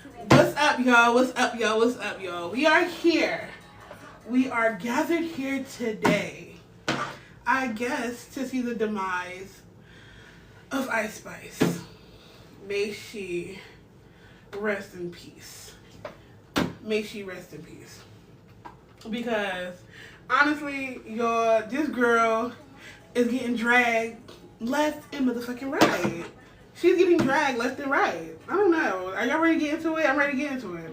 What's up, y'all? What's up, y'all? What's up, y'all? We are here. We are gathered here today, I guess, to see the demise of Ice Spice. May she rest in peace. May she rest in peace. Because, honestly, y'all, this girl is getting dragged left and motherfucking right. She's getting dragged left and right. I don't know. Are y'all ready to get into it? I'm ready to get into it.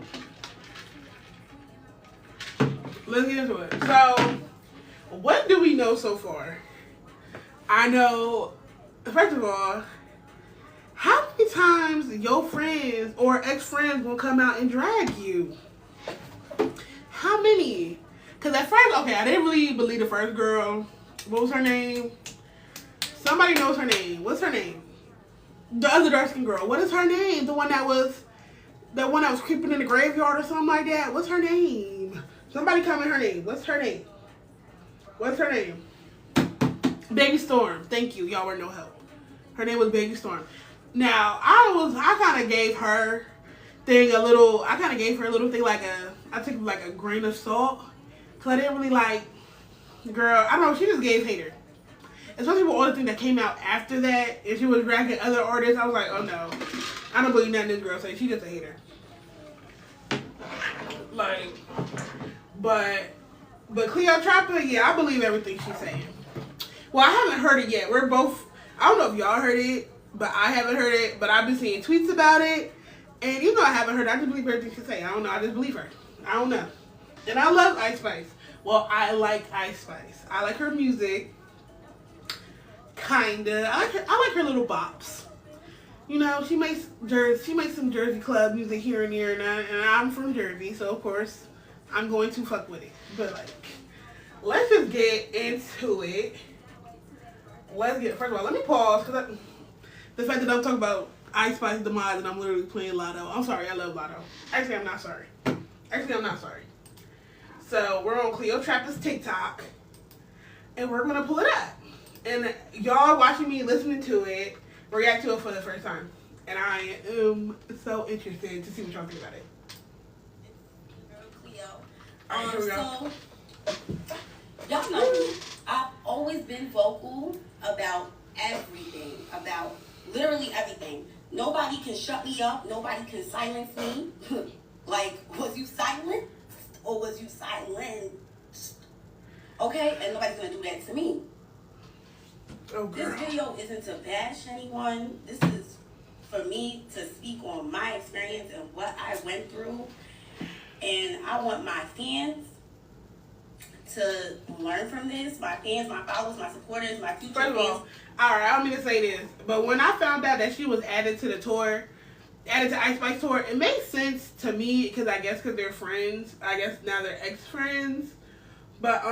Let's get into it. So, what do we know so far? I know, first of all, how many times your friends or ex-friends will come out and drag you? How many? Because at first, okay, I didn't really believe the first girl. What was her name? Somebody knows her name. What's her name? The other dark-skinned girl. What is her name? The one that was creeping in the graveyard or something like that. What's her name? Somebody comment her name. What's her name? What's her name? Baby Storm. Thank you. Y'all were no help. Her name was Baby Storm. Now, I kind of gave her thing a little, I kind of gave her a little thing I took like a grain of salt. Because I didn't really like, girl, I don't know, she just gave hater. Especially with all the things that came out after that, and she was dragging other artists, I was like, oh no, I don't believe nothing this girl says. She just a hater. Like, but Cleotrapa, yeah, I believe everything she's saying. Well, I haven't heard it yet. We're both, I don't know if y'all heard it, but I haven't heard it, but I've been seeing tweets about it, and even though I haven't heard it, I just believe everything she's saying. I don't know, I just believe her. I don't know. And I love Ice Spice. Well, I like Ice Spice. I like her music. Kinda. I like her little bops. You know, she makes some Jersey club music here and there, and I'm from Jersey, so of course I'm going to fuck with it. But like, let's just get into it. First of all, let me pause because the fact that I'm talking about Ice Spice demise and I'm literally playing Lotto. I'm sorry, I love Lotto. Actually, I'm not sorry. So we're on Cleotrapa's TikTok, and we're gonna pull it up. And y'all watching me listening to it, react to it for the first time. And I am so interested to see what y'all think about it. Cleo. Alright, here we go. So, y'all know me. I've always been vocal about everything, about literally everything. Nobody can shut me up. Nobody can silence me. Like, was you silent or was you silenced? Okay? And nobody's going to do that to me. Oh, girl. This video isn't to bash anyone. This is for me to speak on my experience and what I went through. And I want my fans to learn from this. My fans, my followers, my supporters, my future First of fans. all, alright, I don't mean to say this, but when I found out that she was added to the tour, added to Ice Spice tour, it makes sense to me because I guess because they're friends. I guess now they're ex-friends. But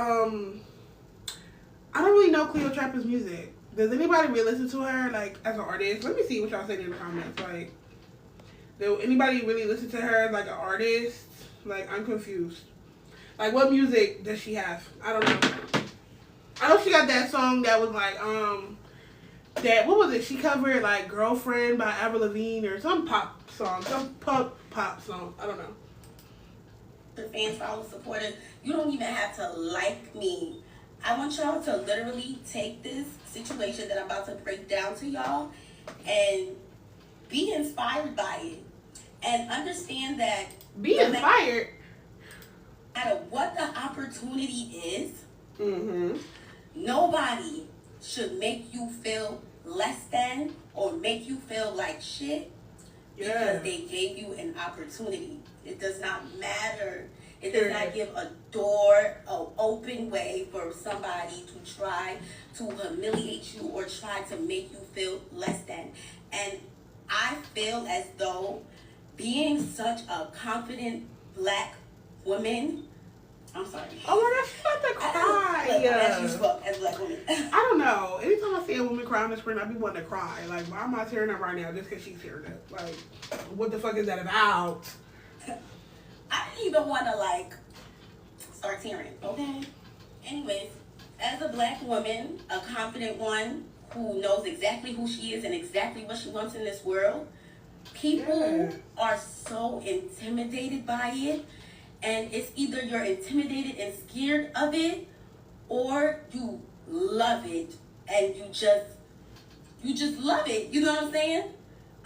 I don't really know Cleotrapa's music. Does anybody really listen to her, like, as an artist? Let me see what y'all say in the comments. Like, do anybody really listen to her, like, an artist? Like, I'm confused. Like, what music does she have? I don't know. I know she got that song that was, like, what was it? She covered, like, Girlfriend by Avril Lavigne or some pop song. Some pop song. I don't know. The fans, followers, supporters, you don't even have to like me. I want y'all to literally take this situation that I'm about to break down to y'all and be inspired by it. And understand that Be inspired. No matter what the opportunity is, Mm-hmm. nobody should make you feel less than or make you feel like shit because they gave you an opportunity. It does not matter. It does not give a door, an open way for somebody to try to humiliate you or try to make you feel less than. And I feel as though being such a confident black woman, I'm sorry. Oh my gosh, she's about to cry. As you spoke as a black woman. I don't know. Anytime I see a woman cry on the screen, I be wanting to cry. Like, why am I tearing up right now just because she's tearing up? Like, what the fuck is that about? I didn't even want to, like, start tearing, okay? Anyways, as a black woman, a confident one who knows exactly who she is and exactly what she wants in this world, People are so intimidated by it, and it's either you're intimidated and scared of it, or you love it and you just love it. You know what I'm saying?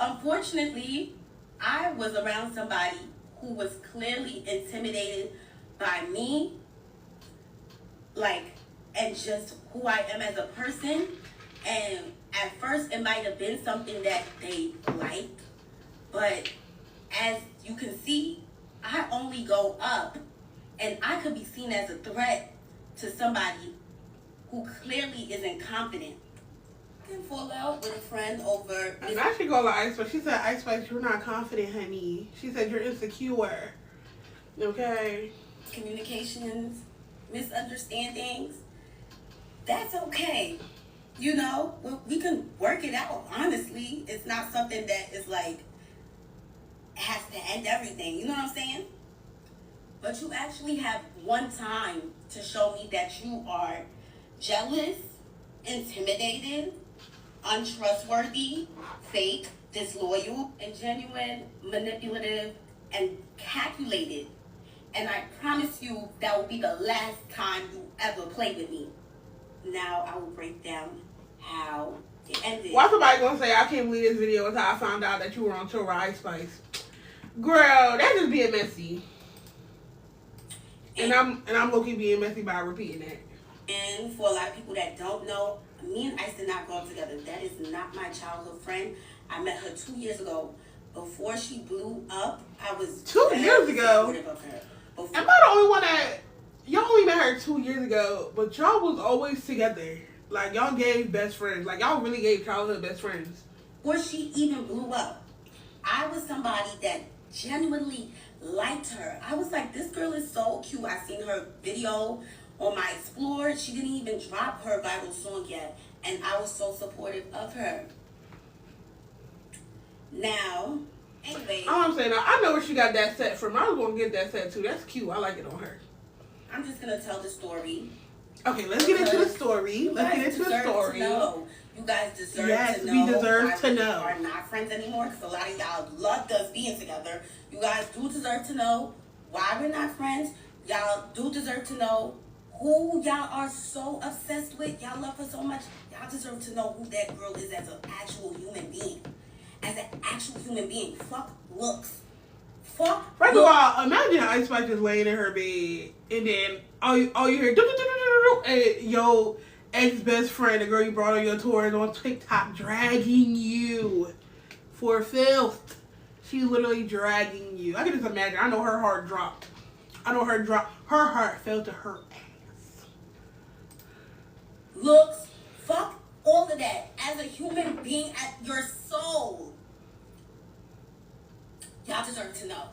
Unfortunately, I was around somebody who was clearly intimidated by me, like, and just who I am as a person. And at first, it might have been something that they liked, but as you can see, I only go up, and I could be seen as a threat to somebody who clearly isn't confident. I can fall out with a friend over. And I should go to Ice Spice. She said, Ice Spice, you're not confident, honey. She said you're insecure. Okay. Communications, misunderstandings. That's okay. You know, we can work it out. Honestly, it's not something that is like has to end everything. You know what I'm saying? But you actually have one time to show me that you are jealous, intimidated, untrustworthy, fake, disloyal, and genuine, manipulative, and calculated. And I promise you that will be the last time you ever play with me. Now I will break down how it ended. Why somebody gonna say, I can't believe this video is how I found out that you were on tour with Ice Spice? Girl, that just being messy. And I'm low-key being messy by repeating that. And for a lot of people that don't know, me and Ice did not grow up together. That is not my childhood friend. I met her 2 years ago. Before she blew up, I was 2 years ago. supportive of her. Am I the only one that y'all only met her 2 years ago, but y'all was always together? Like y'all gave best friends. Like y'all really gave childhood best friends. Before she even blew up, I was somebody that genuinely liked her. I was like, this girl is so cute. I seen her video on my Explore. She didn't even drop her viral song yet, and I was so supportive of her. Now, anyway, All I'm saying, I know where she got that set from. I was gonna get that set too. That's cute. I like it on her. I'm just gonna tell the story. Okay, let's get into the story. Let's get into the story. You guys deserve yes, to know. we deserve to know. Are not friends anymore because a lot of y'all loved us being together. You guys do deserve to know why we're not friends. Y'all do deserve to know who y'all are so obsessed with. Y'all love her so much. Y'all deserve to know who that girl is as an actual human being. As an actual human being. Fuck looks. Fuck. First of all, imagine Ice Spice just laying in her bed and then all you hear and yo ex-best friend, the girl you brought on your tour, is on TikTok dragging you for filth. She's literally dragging you. I can just imagine. I know her heart dropped. Her heart fell to her ass. Looks, fuck all of that. As a human being, at your soul, y'all deserve to know.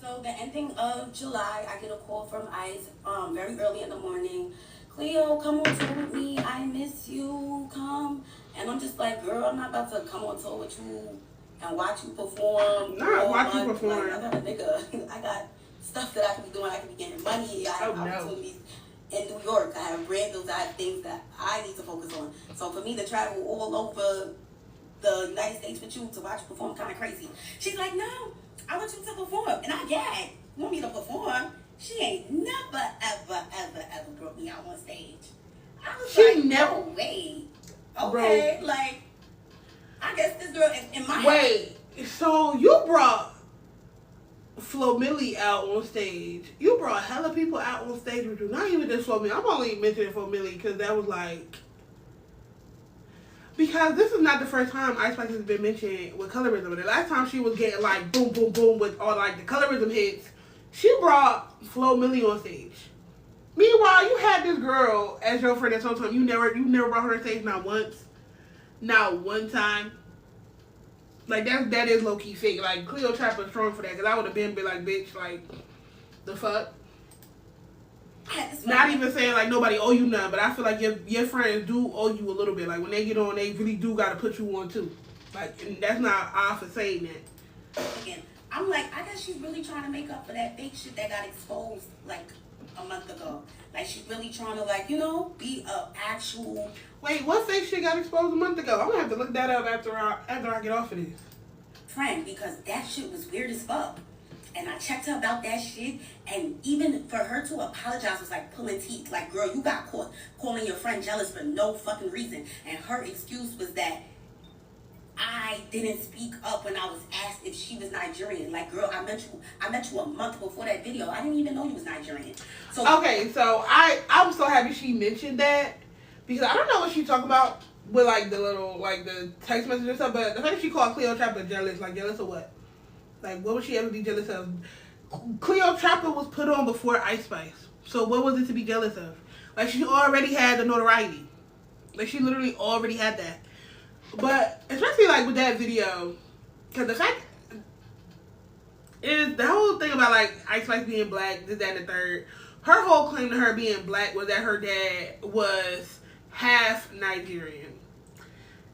So the ending of July, I get a call from Ice very early in the morning. Cleo, come on tour with me. I miss you. Come. And I'm just like, girl, I'm not about to come on tour with you and watch you perform. Nah, watch you perform. Like, I got a nigga. I got stuff that I can be doing. I can be getting money. I have opportunities in New York. I have rentals. I have things that I need to focus on. So for me to travel all over the United States with you to watch you perform kind of crazy. She's like, no, I want you to perform. And I gagged. You want me to perform? She ain't never, ever, ever, ever brought me out on stage. I was like, no way. Okay, bro. Like, I guess this girl in my Wait, so you brought Flo Milli out on stage. You brought hella people out on stage with you. Not even just Flo Milli. I'm only mentioning Flo Milli because that was like... Because this is not the first time Ice Spice has been mentioned with colorism. The last time she was getting like boom, boom, boom with all like the colorism hits, she brought Flo Milli on stage. Meanwhile, you had this girl as your friend at some time. You never brought her on stage, not once. Not one time. Like, that is low-key fake. Like, Cleotrapa is strong for that. Because I would have been like, bitch, like, the fuck? Not even saying, like, nobody owe you nothing. But I feel like your friends do owe you a little bit. Like, when they get on, they really do got to put you on, too. Like, and that's not off for saying that. Again, I'm like, I guess she's really trying to make up for that fake shit that got exposed, like, a month ago. Like, she's really trying to, like, you know, be a actual... Wait, what fake shit got exposed a month ago? I'm going to have to look that up after I get off of this. friend because that shit was weird as fuck. And I checked her about that shit, and even for her to apologize was like pulling teeth. Like, girl, you got caught calling your friend jealous for no fucking reason. And her excuse was that I didn't speak up when I was asked if she was Nigerian. Like, girl, I met you a month before that video. I didn't even know you was Nigerian. So okay, so I'm so happy she mentioned that, because I don't know what she's talking about with like the little like the text message and stuff, but the fact that she called Cleotrapa jealous, like jealous of what? Like, what would she ever be jealous of? Cleotrapa was put on before Ice Spice. So what was it to be jealous of? Like, she already had the notoriety. Like, she literally already had that. But, especially, like, with that video, because the fact is, the whole thing about, like, Ice Spice being black, this, that, and the third, her whole claim to her being black was that her dad was half Nigerian.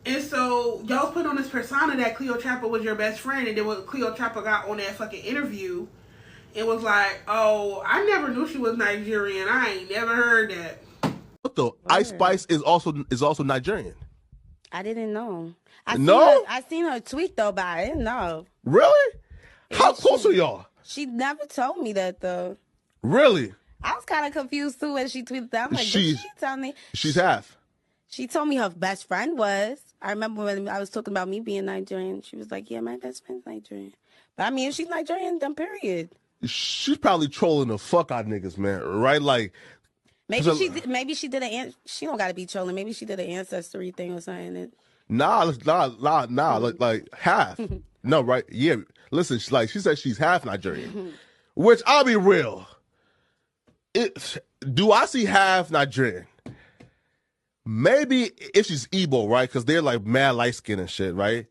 And so, y'all was putting on this persona that Cleotrapa was your best friend, and then when Cleotrapa got on that fucking interview, it was like, oh, I never knew she was Nigerian. I ain't never heard that. What the? Ice Spice is also Nigerian. I didn't know. I seen her tweet though, but I didn't know. Really? How close are y'all? She never told me that though. Really? I was kind of confused too when she tweeted that. I'm like, did she tell me? She's half. She told me her best friend was. I remember when I was talking about me being Nigerian. She was like, yeah, my best friend's Nigerian. But I mean, if she's Nigerian, then period. She's probably trolling the fuck out of niggas, man. Right? Like, maybe she did she don't gotta be trolling. Maybe she did an ancestry thing or something. Nah. Like half. No, right? Yeah. Listen, she said she's half Nigerian, which I'll be real. Do I see half Nigerian? Maybe if she's Igbo, right? Because they're like mad light skin and shit, right?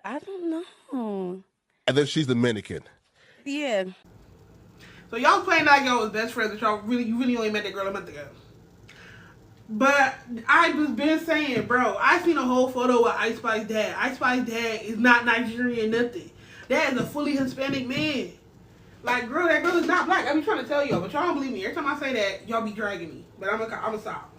I don't know. And then she's Dominican. Yeah. So y'all playing like y'all was best friends, that you really only met that girl a month ago. But I just been saying, bro, I seen a whole photo with Ice Spice's dad. Ice Spice's dad is not Nigerian, nothing. That is a fully Hispanic man. Like, girl, that girl is not black. I be trying to tell y'all, but y'all don't believe me. Every time I say that, y'all be dragging me. But I'm gonna stop.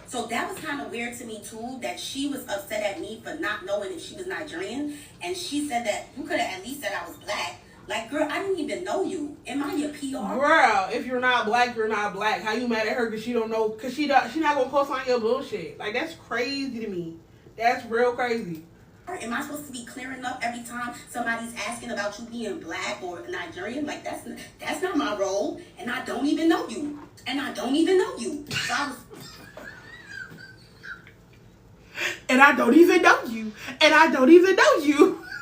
So that was kind of weird to me too, that she was upset at me for not knowing if she was Nigerian. And she said that you could have at least said I was black. Like, girl, I didn't even know you. Am I your PR? Girl, if you're not black, you're not black. How you mad at her because she don't know? Because she not going to post on your bullshit. Like, that's crazy to me. That's real crazy. Am I supposed to be clearing up every time somebody's asking about you being black or Nigerian? Like, that's not my role. And I don't even know you. So I was... And I don't even know you.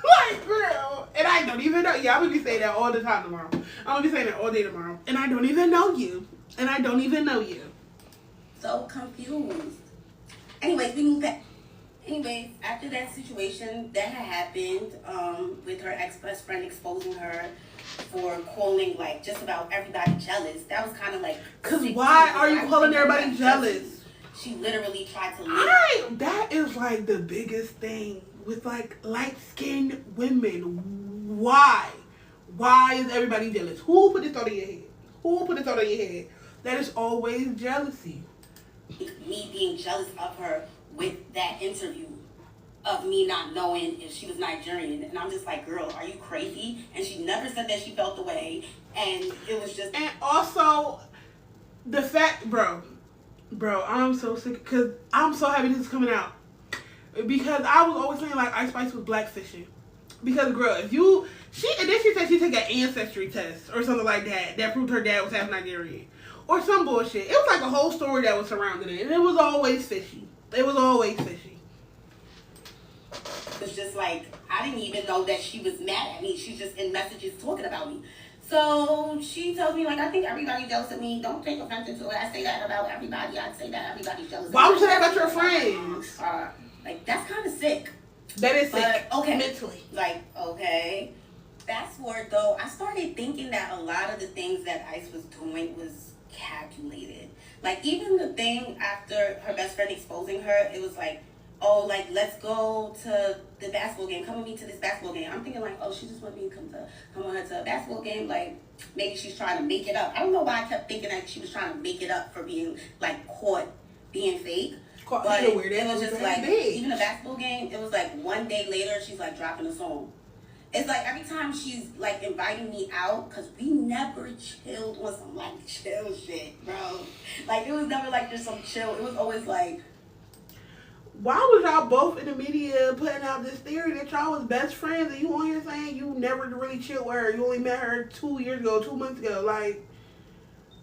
Like, girl. And I don't even know you. I'm going to be saying that all the time tomorrow. I'm going to be saying that all day tomorrow. And I don't even know you. So confused. Anyways, we move back. Anyways, after that situation that had happened, with her ex-best friend exposing her for calling, like, just about everybody jealous, that was kind of like... Because why are you calling everybody jealous? She literally tried to that is, like, the biggest thing with, like, light-skinned women. Why? Why is everybody jealous? Who put this thought in your head? That is always jealousy. Me being jealous of her with that interview of me not knowing if she was Nigerian. And I'm just like, girl, are you crazy? And she never said that she felt the way. And it was just... And also, the fact, bro, I'm so sick because I'm so happy this is coming out. Because I was always saying, like, Ice Spice was blackfishing. Because, girl, and then she said she took an ancestry test or something like that proved her dad was half Nigerian. Or some bullshit. It was like a whole story that was surrounding it. And it was always fishy. It was just like, I didn't even know that she was mad at me. She's just in messages talking about me. So she told me, like, I think everybody's jealous of me. Don't take offense to it. I say that about everybody. I say that everybody's jealous of me. Why would you say that about your friends? Like, that's kind of sick. That is sick. Okay. Mentally. Like, okay. Fast forward, though, I started thinking that a lot of the things that Ice was doing was calculated. Like, even the thing after her best friend exposing her, it was like, oh, like, let's go to the basketball game. Come with me to this basketball game. I'm thinking, like, oh, she just wanted me to come with her to a basketball game. Like, maybe she's trying to make it up. I don't know why I kept thinking that she was trying to make it up for being, like, caught being fake. But It it was just like, even a basketball game, it was like one day later, she's like dropping a song. It's like every time she's like inviting me out, because we never chilled on some like chill shit, bro. Like, it was never like just some chill. It was always like, why was y'all both in the media putting out this theory that y'all was best friends and you on here saying you never really chilled with her? You only met her 2 years ago, 2 months ago. Like,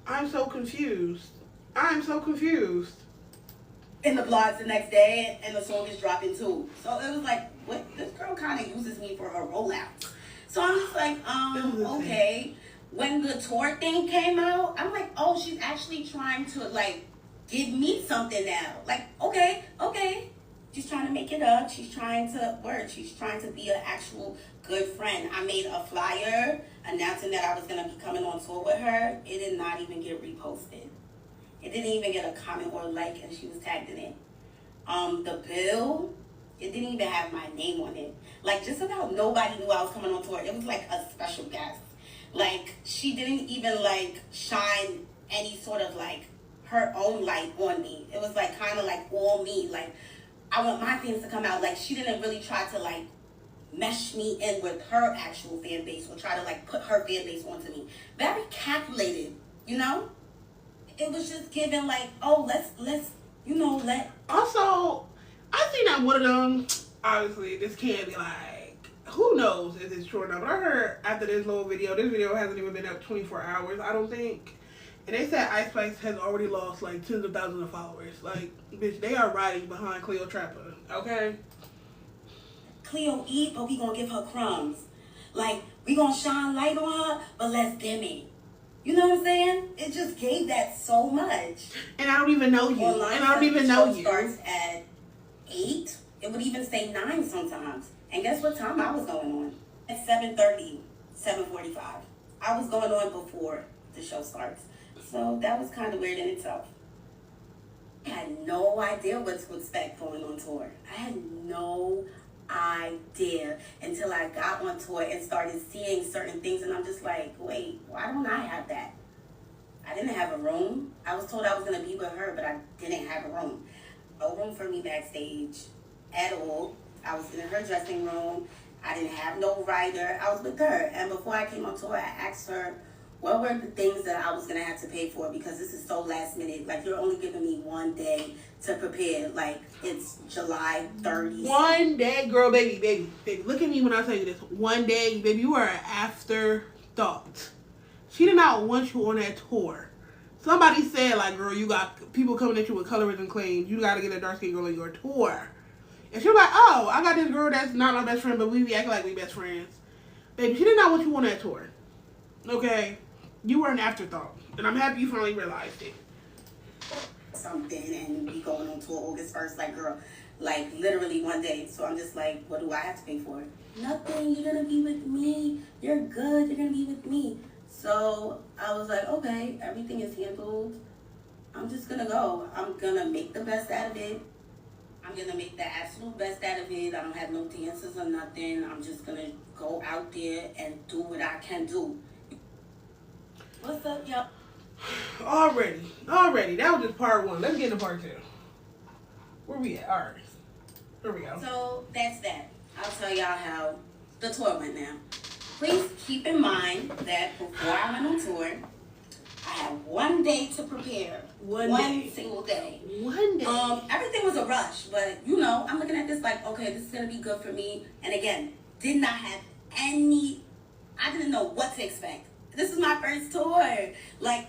I'm so confused. I'm so confused. in the blogs the next day, and the song is dropping too. So it was like, what? This girl kind of uses me for her rollouts. So I'm just like, okay. When the tour thing came out, I'm like, oh, she's actually trying to like give me something now. Like, okay. She's trying to make it up. She's trying to work. She's trying to be an actual good friend. I made a flyer announcing that I was going to be coming on tour with her. It did not even get reposted. It didn't even get a comment or a like, and she was tagged in it. The bill, it didn't even have my name on it. Like, just about nobody knew I was coming on tour. It was like a special guest. Like, she didn't even like shine any sort of like her own light on me. It was like kind of like all me. Like, I want my things to come out. Like, she didn't really try to like mesh me in with her actual fan base or try to like put her fan base onto me. Very calculated, you know? It was just given like, oh, let's let. Also, I think that one of them, obviously, this can't be like, who knows if it's true or not, but I heard after this video hasn't even been up 24 hours, I don't think. And they said Ice Spice has already lost like tens of thousands of followers. Like, bitch, they are riding behind Cleotrapa, okay? Cleo eat, but we gonna give her crumbs. Like, we gonna shine light on her, but let's dim it. You know what I'm saying? It just gave that so much. And I don't even know you. Online, and I don't even know you. Starts at 8. It would even say 9 sometimes. And guess what time I was going on? At 7:30, 7:45. I was going on before the show starts. So that was kind of weird in itself. I had no idea what to expect going on tour. I had no idea until I got on tour and started seeing certain things, and I'm just like, wait, why don't I have that? I didn't have a room. I was told I was going to be with her, but I didn't have a room. No room for me backstage at all. I was in her dressing room. I didn't have no rider. I was with her. And before I came on tour, I asked her, what were the things that I was going to have to pay for? Because this is so last minute. Like, you're only giving me one day to prepare. Like, it's July 30th. One day, girl, baby. Look at me when I tell you this. One day, baby, you are an afterthought. She did not want you on that tour. Somebody said, like, girl, you got people coming at you with colorism claims. You got to get a dark-skinned girl on your tour. And she was like, oh, I got this girl that's not my best friend, but we be acting like we best friends. Baby, she did not want you on that tour. Okay? You were an afterthought. And I'm happy you finally realized it. Something, and we going on tour August 1st, like, girl, like, literally one day. So I'm just like, what do I have to pay for? Nothing. You're going to be with me. You're good. You're going to be with me. So I was like, okay, everything is handled. I'm just going to go. I'm going to make the best out of it. I'm going to make the absolute best out of it. I don't have no dances or nothing. I'm just going to go out there and do what I can do. What's up, y'all? Already. That was just part 1. Let's get into part 2. Where we at? All right. Here we go. So that's that. I'll tell y'all how the tour went now. Please keep in mind that before I went on tour, I had one day to prepare. One single day. One day. Everything was a rush, but I'm looking at this like, okay, this is gonna be good for me. And again, did not have I didn't know what to expect. This is my first tour. Like,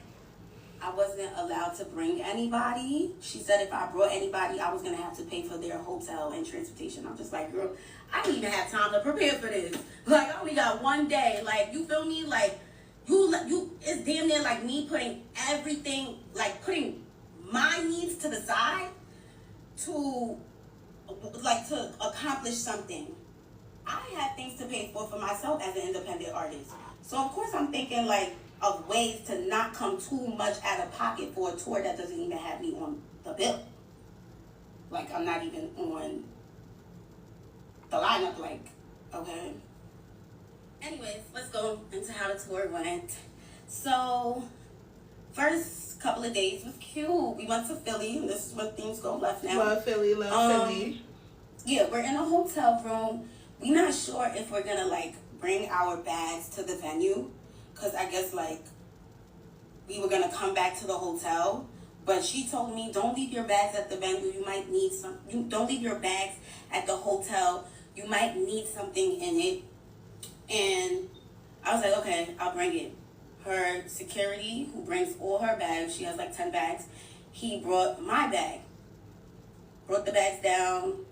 I wasn't allowed to bring anybody. She said if I brought anybody, I was gonna have to pay for their hotel and transportation. I'm just like, girl, I didn't even have time to prepare for this. Like, I only got one day. Like, you feel me? Like, you, it's damn near like me putting everything, like putting my needs to the side to accomplish something. I had things to pay for myself as an independent artist. So of course I'm thinking like of ways to not come too much out of pocket for a tour that doesn't even have me on the bill. Like, I'm not even on the lineup, like, okay. Anyways, let's go into how the tour went. So first couple of days was cute. We went to Philly, and this is when things go left now. Love Philly, love Philly. Yeah, we're in a hotel room. We're not sure if we're gonna like bring our bags to the venue, cause I guess like we were gonna come back to the hotel. But she told me, don't leave your bags at the venue. You might need some. You don't leave your bags at the hotel. You might need something in it. And I was like, okay, I'll bring it. Her security, who brings all her bags, she has like 10 bags, he brought my bag. Brought the bags down,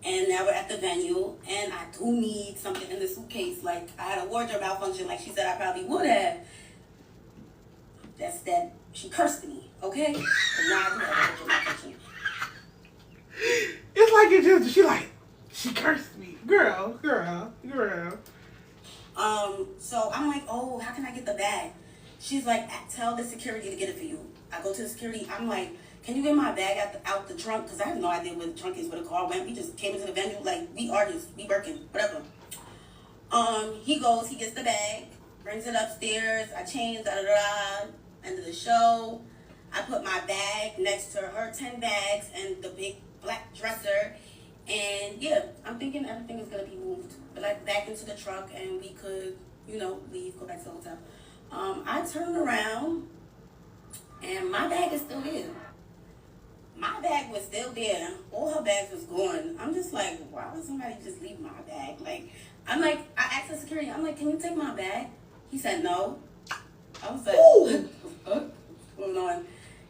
and now we're at the venue, and I do need something in the suitcase. Like, I had a wardrobe malfunction, like she said I probably would have. That's that. She cursed me, okay? But now I do have a wardrobe malfunction. It's like it just, she cursed me. Girl. So I'm like, oh, how can I get the bag? She's like, tell the security to get it for you. I go to the security. I'm like, can you get my bag out the trunk? Because I have no idea where the trunk is, where the car went. We just came into the venue like we artists, we working, whatever. He goes, he gets the bag, brings it upstairs. I change, end of the show. I put my bag next to her 10 bags and the big black dresser. And yeah, I'm thinking everything is gonna be moved, like back into the truck, and we could, leave, go back to the hotel. I turn around, and my bag is still there. My bag was still there. All her bags was gone. I'm just like, why would somebody just leave my bag? I asked the security, I'm like, can you take my bag? He said no. I was like, what's going on?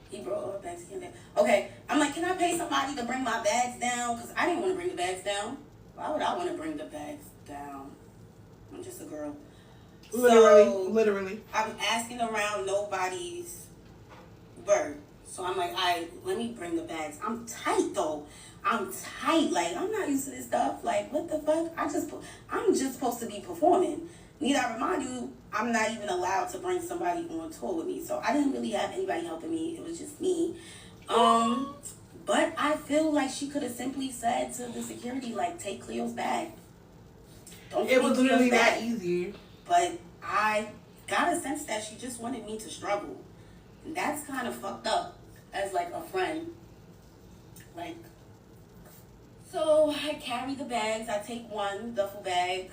He brought all the bags in there. Okay, I'm like, can I pay somebody to bring my bags down? Because I didn't want to bring the bags down. Why would I want to bring the bags down? I'm just a girl. Literally. I'm asking around, nobody's word. So I'm like, all right, let me bring the bags. I'm tight, though. I'm tight. Like, I'm not used to this stuff. Like, what the fuck? I'm just supposed to be performing. Need I remind you, I'm not even allowed to bring somebody on tour with me. So I didn't really have anybody helping me. It was just me. But I feel like she could have simply said to the security, like, take Cleo's bag. It was literally that easy. But I got a sense that she just wanted me to struggle. And that's kind of fucked up as, like, a friend. Like, so I carry the bags. I take one duffel bag.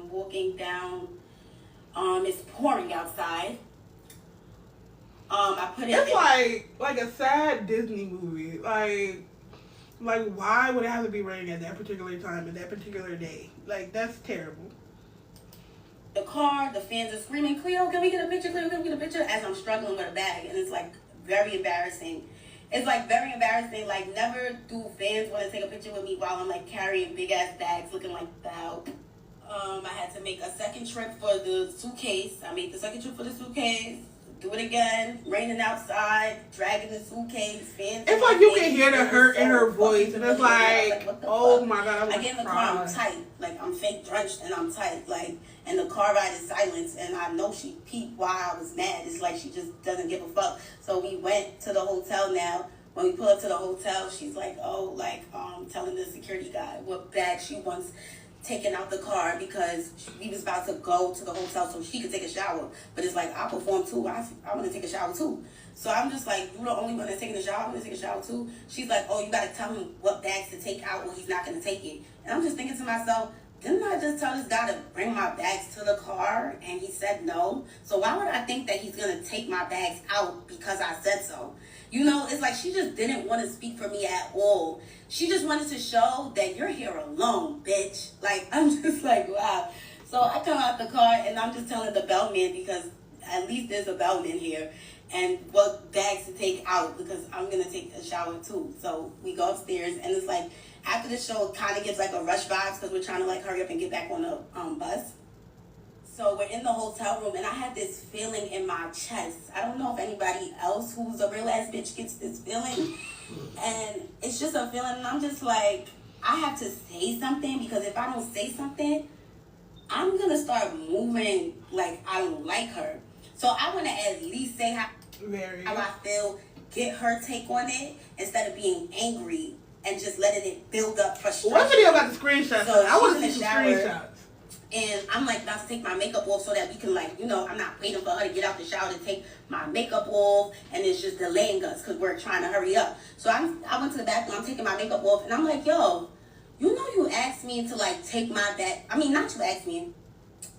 Walking down. It's pouring outside. I put it. It's like a sad Disney movie. Like why would it have to be raining at that particular time and that particular day? Like, that's terrible. The car, the fans are screaming, Cleo, can we get a picture? Cleo, can we get a picture? As I'm struggling with a bag, and it's like very embarrassing. It's like very embarrassing. Like, never do fans want to take a picture with me while I'm like carrying big ass bags, looking like that. I had to make a second trip for the suitcase. I made the second trip for the suitcase. Do it again. Raining outside, dragging the suitcase. Fans. It's like you can hear the hurt in her voice, and it's like, oh my god, I get in the car, I'm tight. Like, I'm fake drenched and I'm tight. Like, and the car ride is silence, and I know she peeped why I was mad. It's like she just doesn't give a fuck. So we went to the hotel now. When we pull up to the hotel, she's like, telling the security guy what bag she wants taken out the car, because we was about to go to the hotel so she could take a shower. But it's like, I perform too. I want to take a shower too. So I'm just like, you the only one that's taking a shower? I'm going to take a shower too. She's like, oh, you got to tell him what bags to take out or he's not going to take it. And I'm just thinking to myself, didn't I just tell this guy to bring my bags to the car and he said no? So why would I think that he's going to take my bags out because I said so? It's like she just didn't want to speak for me at all. She just wanted to show that you're here alone, bitch. Like, I'm just like, wow. So I come out the car and I'm just telling the bellman, because at least there's a bellman here, and what bags to take out, because I'm going to take a shower too. So we go upstairs, and it's like, after the show, it kind of gives like a rush vibes because we're trying to like hurry up and get back on the bus. So we're in the hotel room, and I had this feeling in my chest. I don't know if anybody else who's a real ass bitch gets this feeling. And it's just a feeling, and I'm just like, I have to say something, because if I don't say something, I'm going to start moving like I don't like her. So I want to at least say how I feel, get her take on it, instead of being angry and just letting it build up frustration. What video got the screenshots? So I want to see some screenshots. And I'm like about to take my makeup off so that we can like, I'm not waiting for her to get out the shower to take my makeup off, and it's just delaying us because we're trying to hurry up. So I went to the bathroom, I'm taking my makeup off, and I'm like, yo, you asked me to like take my bag. I mean, not you asked me.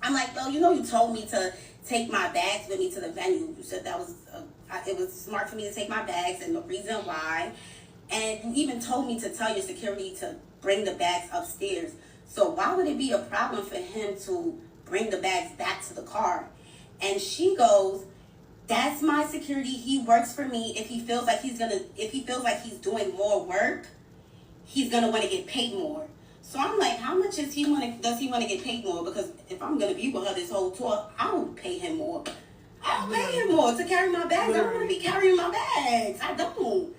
I'm like, yo, you told me to take my bags with me to the venue. You said that was, it was smart for me to take my bags and the reason why. And you even told me to tell your security to bring the bags upstairs. So why would it be a problem for him to bring the bags back to the car? And she goes, that's my security. He works for me. If he feels like he's doing more work, he's gonna want to get paid more. So I'm like, how much does he want to get paid more? Because if I'm gonna be with her this whole tour, I would pay him more. I'll pay him more to carry my bags. I don't want to be carrying my bags. I don't.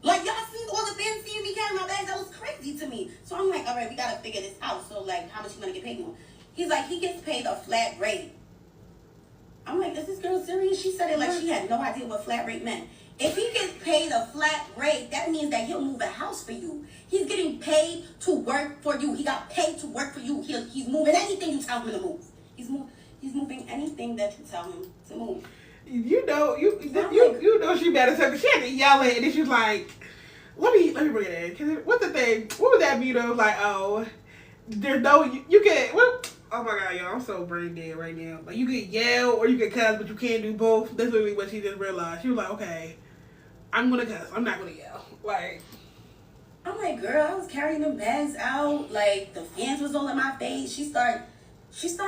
Like, y'all seen all the fans seeing me carry my bags? That was crazy to me. So I'm like, all right, we got to figure this out. So, like, how much you going to get paid more? He's like, he gets paid a flat rate. I'm like, is this girl serious? She said it like she had no idea what flat rate meant. If he gets paid a flat rate, that means that he'll move a house for you. He's getting paid to work for you. He got paid to work for you. He's moving anything you tell him to move. He's moving anything that you tell him to move. You know she better something. She had to yell it, and then she was like, let me bring it in. What's the thing? What was that video? Like, oh, there's no, you can, what? Oh my God, y'all, I'm so brain dead right now. Like, you can yell or you can cuss, but you can't do both. That's literally what she just realized. She was like, okay, I'm gonna cuss. I'm not gonna yell. Like, I'm like, girl, I was carrying them bags out. Like, the fans was all in my face. She started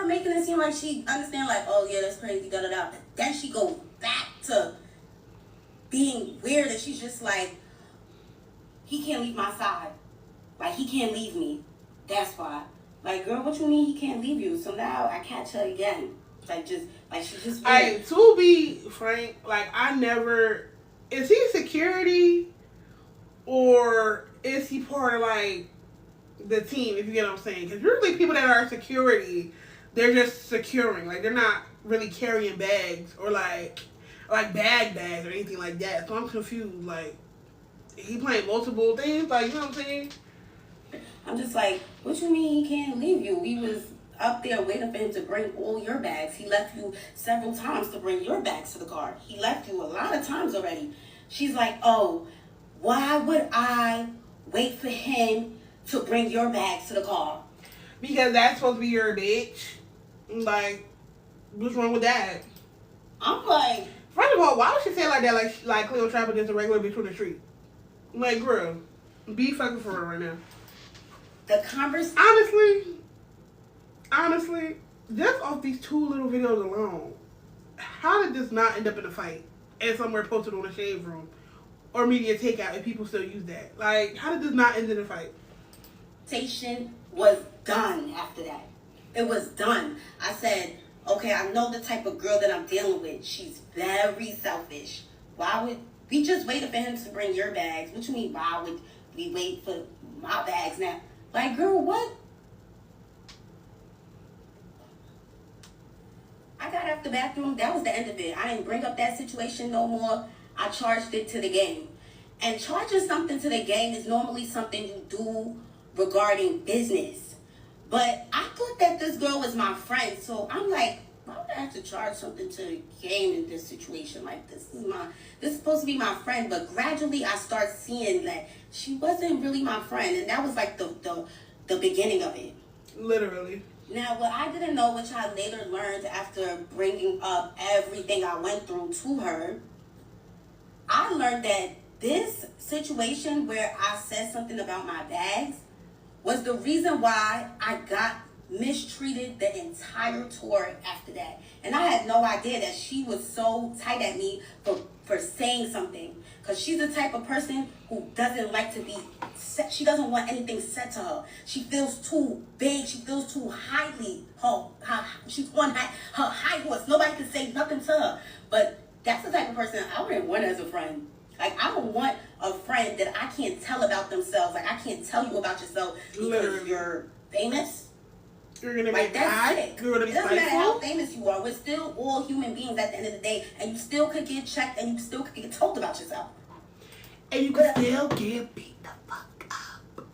making it seem like she understand, like, oh yeah, that's crazy, da da da. But then she goes back to being weird, and she's just like, he can't leave my side. Like, he can't leave me. That's why. Like, girl, what you mean he can't leave you? So now I catch her again. She's just weird. To be frank, like, is he security or is he part of, like, the team, if you get what I'm saying? Because usually people that are security, they're just securing. Like, they're not really carrying bags or, like bags or anything like that. So I'm confused. Like, he playing multiple things? Like, you know what I'm saying? I'm just like, what you mean he can't leave you? We was up there waiting for him to bring all your bags. He left you several times to bring your bags to the car. He left you a lot of times already. She's like, oh, why would I wait for him to bring your bags to the car? Because that's supposed to be your bitch. Like, what's wrong with that? I'm like, first of all, why would she say it like that? Like Cleotrapa just a regular bitch on the street. Like, girl, be fucking for real right now. The conversation. Honestly, just off these two little videos alone, how did this not end up in a fight and somewhere posted on the Shade Room or Media Takeout if people still use that? Like, how did this not end in a fight? Conversation was done after that. It was done. I said, okay, I know the type of girl that I'm dealing with. She's very selfish. Why would we just waited for him to bring your bags? What you mean, why would we wait for my bags now? Like, girl, what? I got out the bathroom. That was the end of it. I didn't bring up that situation no more. I charged it to the game. And charging something to the game is normally something you do regarding business. But I thought that this girl was my friend. So I'm like, why would I have to charge something to the game in this situation? Like, this is supposed to be my friend. But gradually I start seeing that she wasn't really my friend. And that was like the beginning of it. Literally. Now, what I didn't know, which I later learned after bringing up everything I went through to her, I learned that this situation where I said something about my bags was the reason why I got mistreated the entire tour after that. And I had no idea that she was so tight at me for saying something. Because she's the type of person who doesn't like to be said. She doesn't want anything said to her. She feels too big. She feels too highly. She's on her high horse. Nobody can say nothing to her. But that's the type of person I wouldn't want as a friend. Like, I don't want a friend that I can't tell about themselves. Like, I can't tell you about yourself because you're famous. You're gonna like, be that's it. You're gonna be it doesn't matter spiteful. how famous you are. We're still all human beings at the end of the day, and you still could get checked, and you still could get told about yourself. And you can still get beat the fuck up.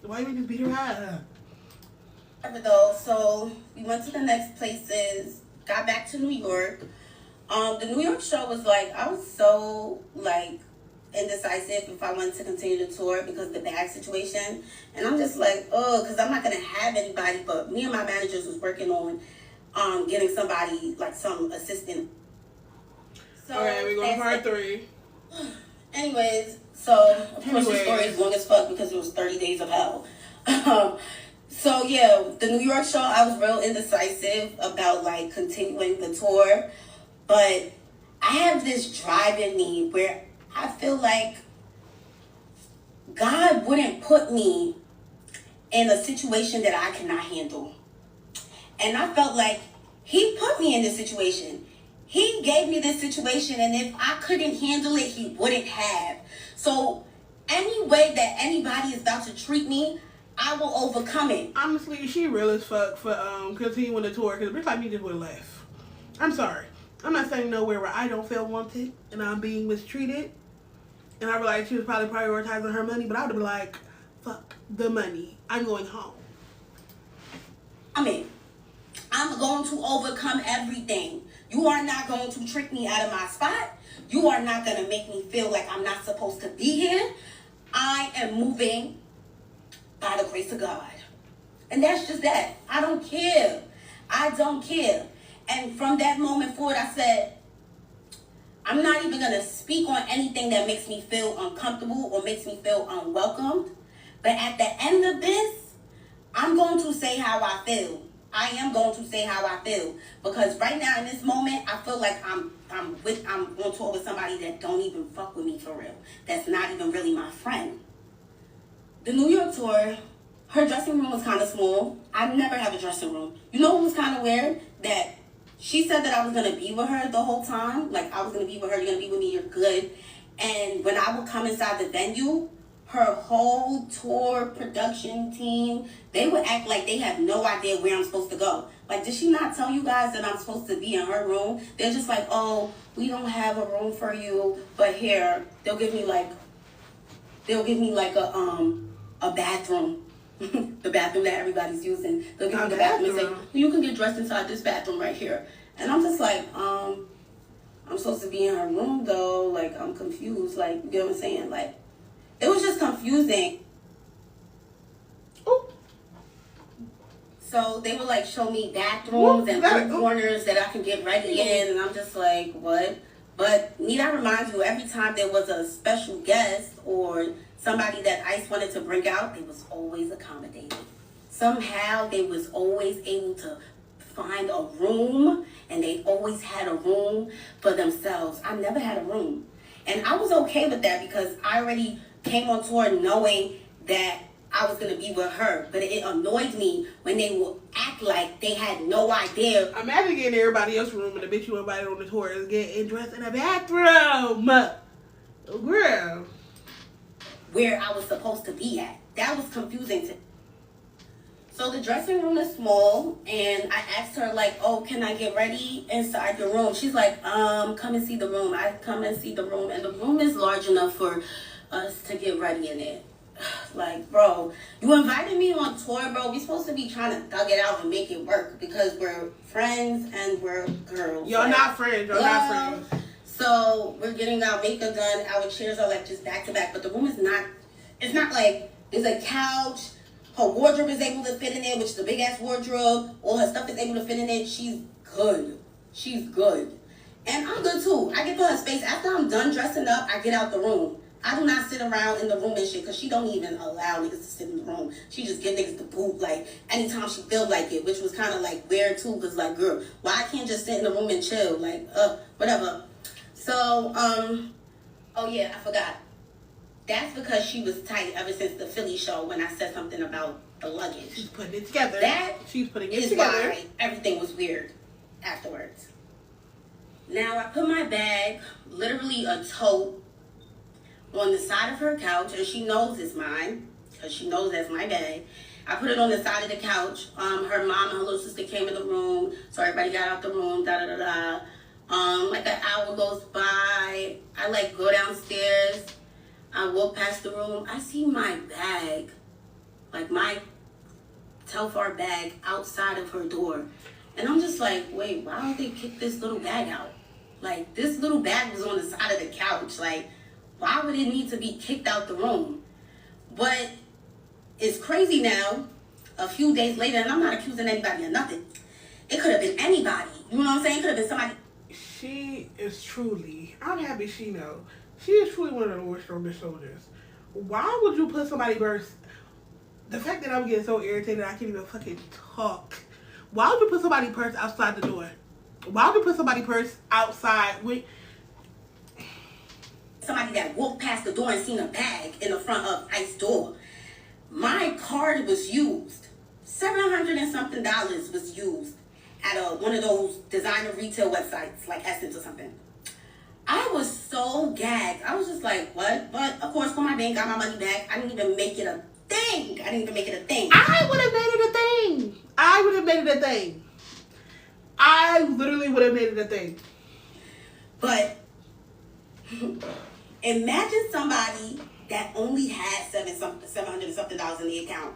Why you just beat her up? Though, so we went to the next places, got back to New York. The New York show was like, I was so like indecisive if I wanted to continue the tour because of the bag situation. And I'm just like, oh, because I'm not going to have anybody, but me and my managers was working on getting somebody, like some assistant. So, okay, we're going to part 3. Anyways, so of course the story is long as fuck because it was 30 days of hell. So yeah, the New York show, I was real indecisive about like continuing the tour, but I have this drive in me where I feel like God wouldn't put me in a situation that I cannot handle. And I felt like he put me in this situation. He gave me this situation, and if I couldn't handle it, he wouldn't have. So any way that anybody is about to treat me, I will overcome it. Honestly, she real as fuck for continuing the tour, because a bitch like me just would have left. I'm sorry. I'm not saying nowhere where I don't feel wanted and I'm being mistreated. And I realized she was probably prioritizing her money, but I would have been like, fuck the money. I'm going home. I mean, I'm going to overcome everything. You are not going to trick me out of my spot. You are not going to make me feel like I'm not supposed to be here. I am moving by the grace of God. And that's just that. I don't care. I don't care. And from that moment forward, I said, I'm not even going to speak on anything that makes me feel uncomfortable or makes me feel unwelcomed. But at the end of this, I'm going to say how I feel. I am going to say how I feel. Because right now in this moment, I feel like I'm on tour with somebody that don't even fuck with me for real. That's not even really my friend. The New York tour, her dressing room was kind of small. I never have a dressing room. You know what was kind of weird? That she said that I was going to be with her the whole time. Like, I was going to be with her. You're going to be with me. You're good. And when I would come inside the venue, her whole tour production team, they would act like they have no idea where I'm supposed to go. Like, did she not tell you guys that I'm supposed to be in her room? They're just like, oh, we don't have a room for you, but here, they'll give me like a bathroom. The bathroom that everybody's using. They'll give me the bathroom and say, you can get dressed inside this bathroom right here. And I'm just like, I'm supposed to be in her room though. Like, I'm confused. Like, you get what I'm saying? Like, it was just confusing. Ooh. So they would like show me bathrooms and little corners that I can get ready in, and I'm just like, what? But need I remind you, every time there was a special guest or somebody that ICE wanted to bring out, they was always accommodated. Somehow they was always able to find a room, and they always had a room for themselves. I never had a room. And I was okay with that because I already came on tour knowing that I was going to be with her. But it annoyed me when they would act like they had no idea. Imagine getting everybody else's room and the bitch you invited on the tour is getting dressed in a bathroom. Girl. Where I was supposed to be at. That was confusing to me. So the dressing room is small, and I asked her, like, oh, can I get ready inside your room? She's like, come and see the room. I come and see the room, and the room is large enough for us to get ready in it. Like, bro, you invited me on tour, bro. We supposed to be trying to thug it out and make it work because we're friends and we're girls. Y'all like, not friends. Y'all not friends. So we're getting our makeup done. Our chairs are like just back to back, but the room is not. It's not like there's a couch. Her wardrobe is able to fit in there, which is a big ass wardrobe. All her stuff is able to fit in there. She's good. She's good, and I'm good too. I give her space. After I'm done dressing up, I get out the room. I do not sit around in the room and shit because she don't even allow niggas to sit in the room. She just give niggas the boot like anytime she feel like it, which was kind of like weird too because like, girl, why I can't just sit in the room and chill? Like, whatever. So, oh yeah, I forgot. That's because she was tight ever since the Philly show when I said something about the luggage. She's putting it together. She's putting it together. Why everything was weird afterwards. Now I put my bag, literally a tote, on the side of her couch, and she knows it's mine, because she knows that's my bag. I put it on the side of the couch. Her mom and her little sister came in the room, so everybody got out the room, like an hour goes by, I like go downstairs, I walk past the room, I see my bag, like my Telfar bag outside of her door. And I'm just like, wait, why don't they kick this little bag out? Like, this little bag was on the side of the couch. Like, why would it need to be kicked out the room? But it's crazy now, a few days later, and I'm not accusing anybody of nothing. It could have been anybody. You know what I'm saying? It could have been somebody. She is truly, I'm happy she knows. She is truly one of the Lord's strongest soldiers. Why would you put somebody verse? The fact that I'm getting so irritated, I can't even fucking talk. Why would you put somebody's purse outside the door? Why would you put somebody's purse outside with somebody that walked past the door and seen a bag in the front of Ice's door? My card was used. $700 and something was used at one of those designer retail websites like Essence or something. I was so gagged. I was just like, what? But of course, when my bank got my money back, I didn't even make it a thing. I would have made it a thing. I literally would have made it a thing. But imagine somebody that only had $700 and something in the account.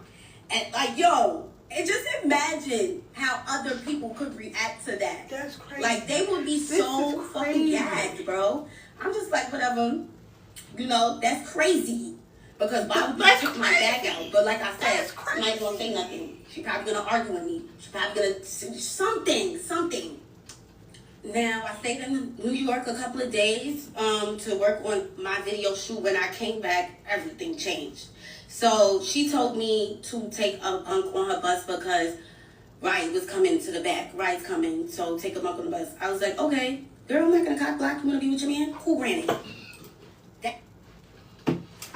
And like, yo, and just imagine how other people could react to that. That's crazy. Like, they would be so fucking gagged, bro. I'm just like, whatever. You know, that's crazy. Because why would you take my bag out? But like I said, I'm not gonna say nothing. She's probably gonna argue with me. She's probably gonna say something. Now, I stayed in New York a couple of days to work on my video shoot. When I came back, everything changed. So she told me to take a bunk on her bus because Riot was coming to the back. Riot's coming, so take a bunk on the bus. I was like, okay, girl, I'm not gonna cock block. You wanna be with your man? Cool, Granny.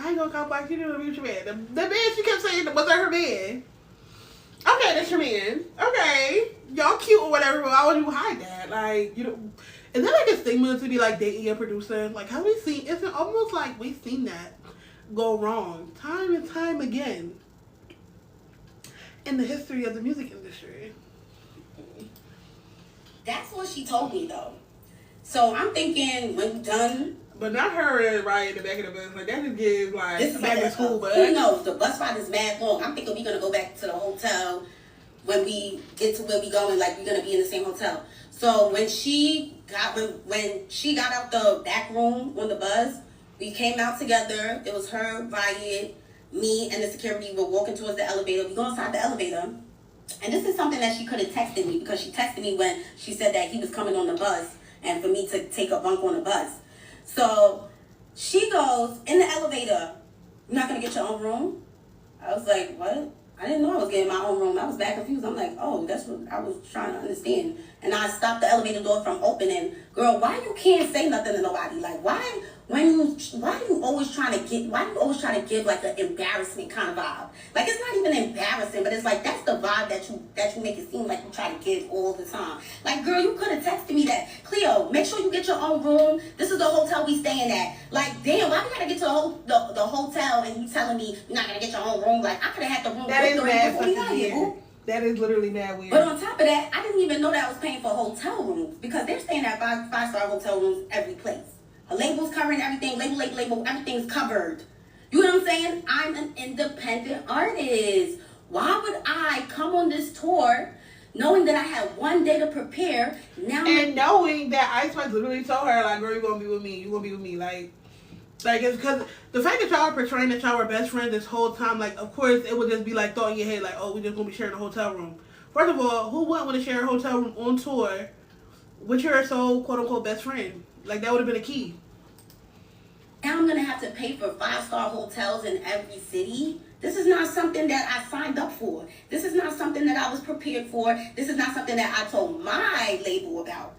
I ain't gonna call back. You didn't be with your man. The man she kept saying was that her man. Okay, that's your man. Okay, y'all cute or whatever, but why would you hide that? Like, you know, is that like a stigma to be like dating a producer? Like, have we seen? It's almost like we've seen that go wrong time and time again in the history of the music industry. That's what she told me though. So I'm thinking when you're done. But not her and Riot in the back of the bus. Like, that just gives, like, this is back like in school, but who knows? The bus ride is mad long. I'm thinking we're going to go back to the hotel when we get to where we going. Like, we're going to be in the same hotel. So when she got out the back room on the bus, we came out together. It was her, Riot, me, and the security were walking towards the elevator. We go inside the elevator. And this is something that she could have texted me, because she texted me when she said that he was coming on the bus and for me to take a bunk on the bus. So she goes, in the elevator, you're not going to get your own room? I was like, what? I didn't know I was getting my own room. I was back confused. I'm like, oh, that's what I was trying to understand. And I stopped the elevator door from opening. Girl, why you can't say nothing to nobody? Like, why you always trying to give like an embarrassment kind of vibe? Like, it's not even embarrassing, but it's like, that's the vibe that you make it seem like you try to give all the time. Like, girl, you could have texted me that, Cleo, make sure you get your own room. This is the hotel we staying at. Like, damn, why we gotta get to the hotel and you telling me you're not gonna get your own room? Like, I could have had the room. That is mad fucking weird. That is literally mad weird. But on top of that, I didn't even know that I was paying for hotel rooms, because they're staying at five-star hotel rooms every place. A label's covering everything. Label. Everything's covered. You know what I'm saying? I'm an independent artist. Why would I come on this tour knowing that I had one day to prepare? And knowing that Ice Spice literally told her, like, girl, you're going to be with me. You're going to be with me. Like, it's because the fact that y'all are portraying that y'all were best friends this whole time, like, of course, it would just be, like, thought in your head, like, oh, we're just going to be sharing a hotel room. First of all, who wouldn't want to share a hotel room on tour with your sole, quote-unquote, best friend? Like, that would have been a key. Now I'm going to have to pay for 5-star hotels in every city. This is not something that I signed up for. This is not something that I was prepared for. This is not something that I told my label about.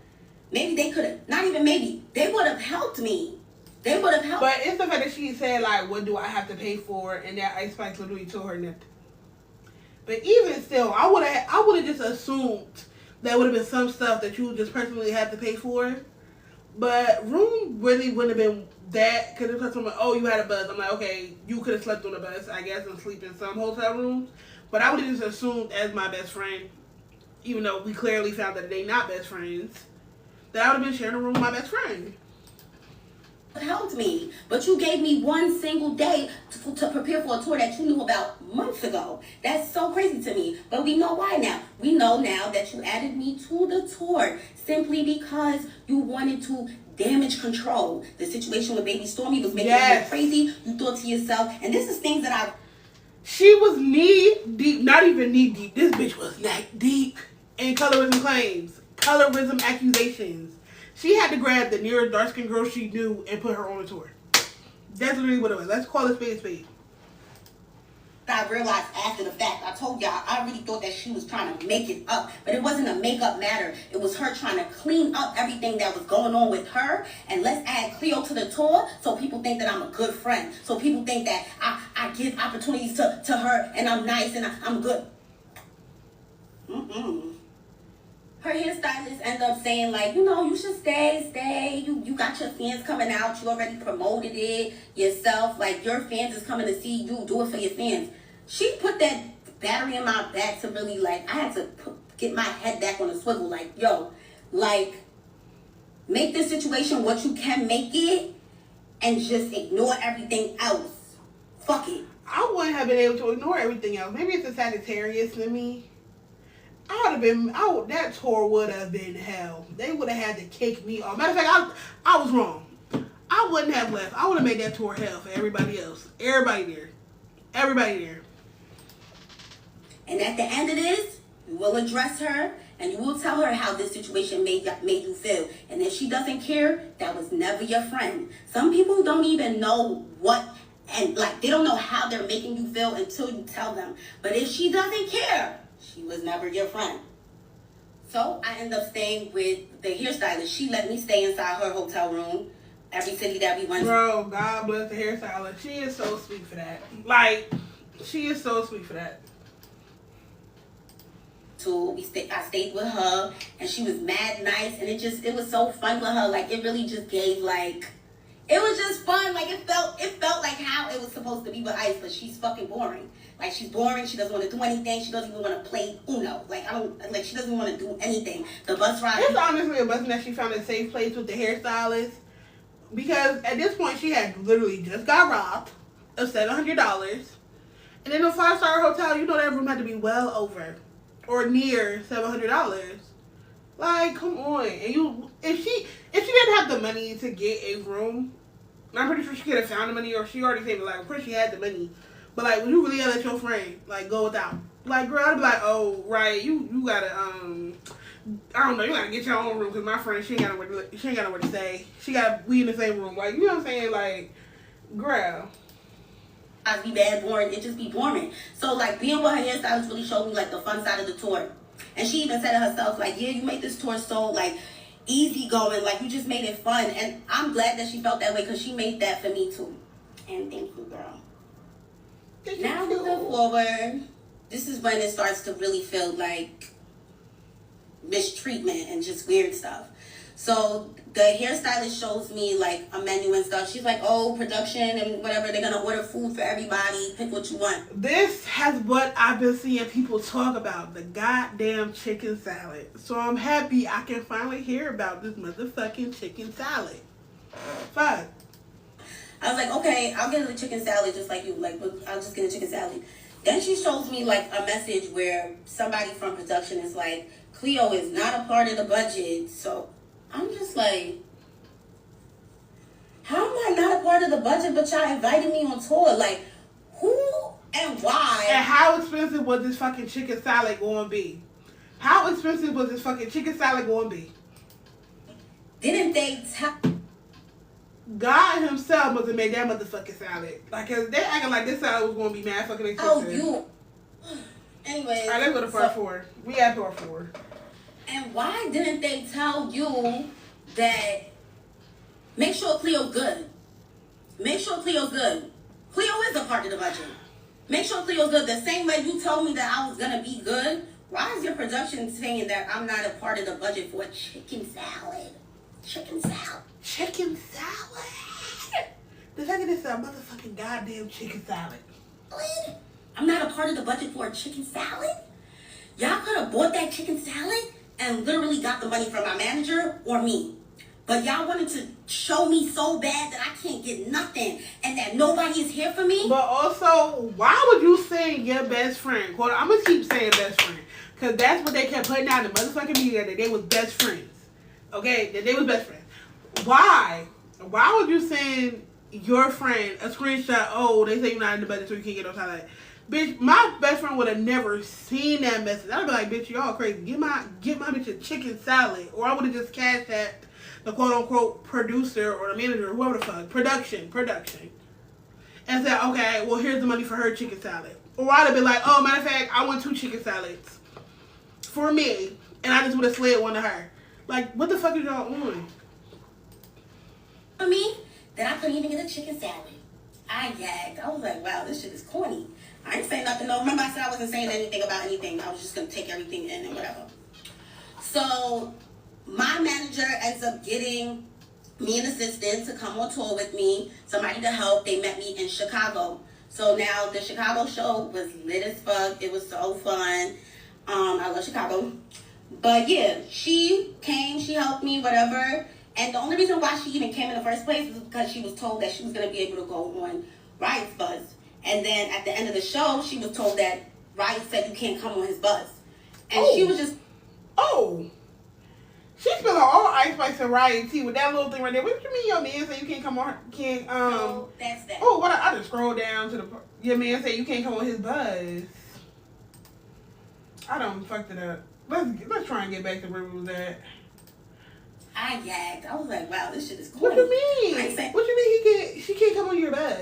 Maybe they could have, not even maybe, they would have helped me. They would have helped. But it's the fact that she said, like, what do I have to pay for? And that Ice Spice literally told her nothing. But even still, I would have just assumed that would have been some stuff that you just personally had to pay for. But room really wouldn't have been that, because it's like, oh, you had a bus. I'm like, okay, you could have slept on the bus, I guess, and sleep in some hotel rooms. But I would have just assumed, as my best friend, even though we clearly found that they not best friends, that I would have been sharing a room with my best friend. It helped me, but you gave me one single day to prepare for a tour that you knew about months ago. That's so crazy to me. But we know why now. We know now that you added me to the tour simply because you wanted to damage control. The situation with Baby Stormy was making you look crazy. You thought to yourself, and this is things that I... She was knee deep, not even knee deep. This bitch was neck deep in colorism claims, colorism accusations. She had to grab the nearest dark-skinned girl she knew and put her on a tour. That's literally what it was. Let's call it spade a spade. I realized after the fact, I told y'all, I really thought that she was trying to make it up. But it wasn't a make-up matter. It was her trying to clean up everything that was going on with her. And let's add Cleo to the tour so people think that I'm a good friend. So people think that I give opportunities to her and I'm nice and I'm good. Her hairstylist end up saying, like, you know, you should stay. You got your fans coming out. You already promoted it yourself. Like, your fans is coming to see you. Do it for your fans. She put that battery in my back to really, like, I had to get my head back on the swivel. Like, yo, like, make this situation what you can make it and just ignore everything else. Fuck it. I wouldn't have been able to ignore everything else. Maybe it's a Sagittarius in me. That tour would have been hell. They would have had to kick me off. Matter of fact, I was wrong. I wouldn't have left. I would have made that tour hell for everybody else. Everybody there. And at the end of this, you will address her and you will tell her how this situation made you feel. And if she doesn't care, that was never your friend. Some people don't even know what, and like, they don't know how they're making you feel until you tell them. But if she doesn't care, she was never your friend. So I ended up staying with the hairstylist. She let me stay inside her hotel room every city that we went to. Bro, God bless the hairstylist. She is so sweet for that. Like, she is so sweet for that. So I stayed with her, and she was mad nice, and it was so fun with her. Like, it really just gave, like, it was just fun. Like, it felt like how it was supposed to be with Ice, but she's fucking boring. Like, she's boring. She doesn't want to do anything. She doesn't even want to play Uno. She doesn't want to do anything. The bus ride. It's honestly a blessing that she found a safe place with the hairstylist, because at this point she had literally just got robbed of $700, and in a 5-star hotel, you know that room had to be well over or near $700. Like, come on. And if she didn't have the money to get a room, I'm pretty sure she could have found the money, or she already saved it. Like, I'm pretty sure she had the money. But like, when you really gotta let your friend like go without, like, girl, I'd be like, oh right, you gotta I don't know, you gotta get your own room, because my friend, she ain't got nowhere to stay. We in the same room, like, you know what I'm saying, like, girl. I'd be bad boring. It just be boring. So like, being with her hairstylist really showed me like the fun side of the tour. And she even said it herself, like, yeah, you made this tour so like easy going, like you just made it fun. And I'm glad that she felt that way, because she made that for me too. And thank you, girl. Now moving forward, this is when it starts to really feel like mistreatment and just weird stuff. So the hairstylist shows me like a menu and stuff. She's like, oh, production and whatever, they're gonna order food for everybody, pick what you want. This has what I've been seeing people talk about, the goddamn chicken salad. So I'm happy I can finally hear about this motherfucking chicken salad. Fuck. I was like, okay, I'll get a chicken salad just like you. Like, I'll just get a chicken salad. Then she shows me like a message where somebody from production is like, Cleo is not a part of the budget. So I'm just like, how am I not a part of the budget, but y'all invited me on tour? Like, who and why? And how expensive was this fucking chicken salad going to be? How expensive was this fucking chicken salad going to be? Didn't they tell... God himself must have made that motherfucking salad. Like, cause they acting like this salad was going to be mad fucking expensive. Oh, you... Anyways. Alright, let's go to part 4. We at part 4. And why didn't they tell you that make sure Cleo's good? Make sure Cleo's good. Cleo is a part of the budget. Make sure Cleo's good. The same way you told me that I was going to be good, why is your production saying that I'm not a part of the budget for a chicken salad? Chicken salad. Chicken salad? The fact that it's a motherfucking goddamn chicken salad. I'm not a part of the budget for a chicken salad? Y'all could have bought that chicken salad and literally got the money from my manager or me. But y'all wanted to show me so bad that I can't get nothing and that nobody is here for me. But also, why would you say your best friend? Well, I'm going to keep saying best friend. Because that's what they kept putting out in the motherfucking media, that they was best friends. Okay? That they was best friends. Why? Why would you send your friend a screenshot? Oh, they say you're not in the budget so you can't get no time. Bitch, my best friend would have never seen that message. I'd be like, bitch, y'all crazy. Get my bitch a chicken salad. Or I would have just cashed that the quote-unquote producer or the manager, whoever the fuck, production, and said, okay, well, here's the money for her chicken salad. Or I'd have been like, oh, matter of fact, I want 2 chicken salads for me, and I just would have slid one to her. Like, what the fuck is y'all on? For me, then I couldn't even get a chicken salad. I gagged. I was like, wow, this shit is corny. I ain't saying nothing. No, remember I said I wasn't saying anything about anything. I was just going to take everything in and whatever. So my manager ends up getting me an assistant to come on tour with me, somebody to help. They met me in Chicago. So now the Chicago show was lit as fuck. It was so fun. I love Chicago. But yeah, she came, she helped me, whatever. And the only reason why she even came in the first place was because she was told that she was going to be able to go on Riot's bus. And then at the end of the show, she was told that Riot said you can't come on his bus. And she was just... Oh. She spilled all Ice Spice and Riot tea with that little thing right there. What you mean your man said you can't come on... So that's that. Oh, what? I just scrolled down to the... Your man said you can't come on his bus. I done fucked it up. Let's try and get back to where we was at. I gagged. I was like, wow, this shit is cool. What you mean? What you mean she can't come on your bus?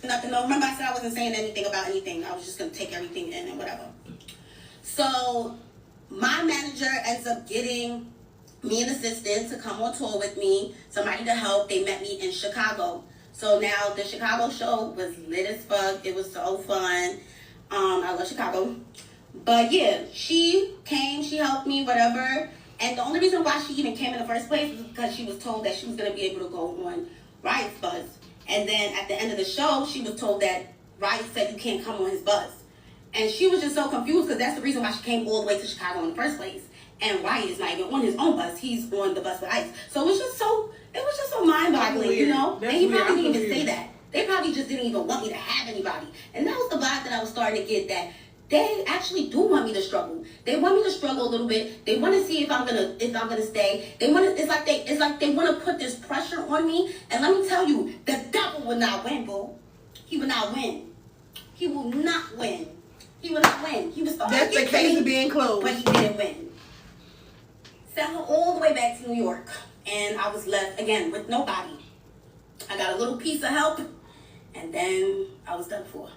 Nothing. No, remember I said I wasn't saying anything about anything. I was just going to take everything in and whatever. So my manager ends up getting me an assistant to come on tour with me, somebody to help. They met me in Chicago. So now the Chicago show was lit as fuck. It was so fun. I love Chicago. But yeah, she came, she helped me, whatever. And the only reason why she even came in the first place was because she was told that she was going to be able to go on Riot's bus. And then at the end of the show, she was told that Riot said you can't come on his bus. And she was just so confused because that's the reason why she came all the way to Chicago in the first place. And Riot is not even on his own bus. He's on the bus with Ice. So it was just so mind-boggling, you know? And he probably didn't even say that. They probably just didn't even want me to have anybody. And that was the vibe that I was starting to get, that they actually do want me to struggle. They want me to struggle a little bit. They want to see if I'm gonna stay. It's like they want to put this pressure on me. And let me tell you, the devil will not win, boo. He will not win. He will not win. He will not win. He was starting That's to the get case paid, of being closed. but he didn't win. Sent her all the way back to New York, and I was left again with nobody. I got a little piece of help, and then I was done for.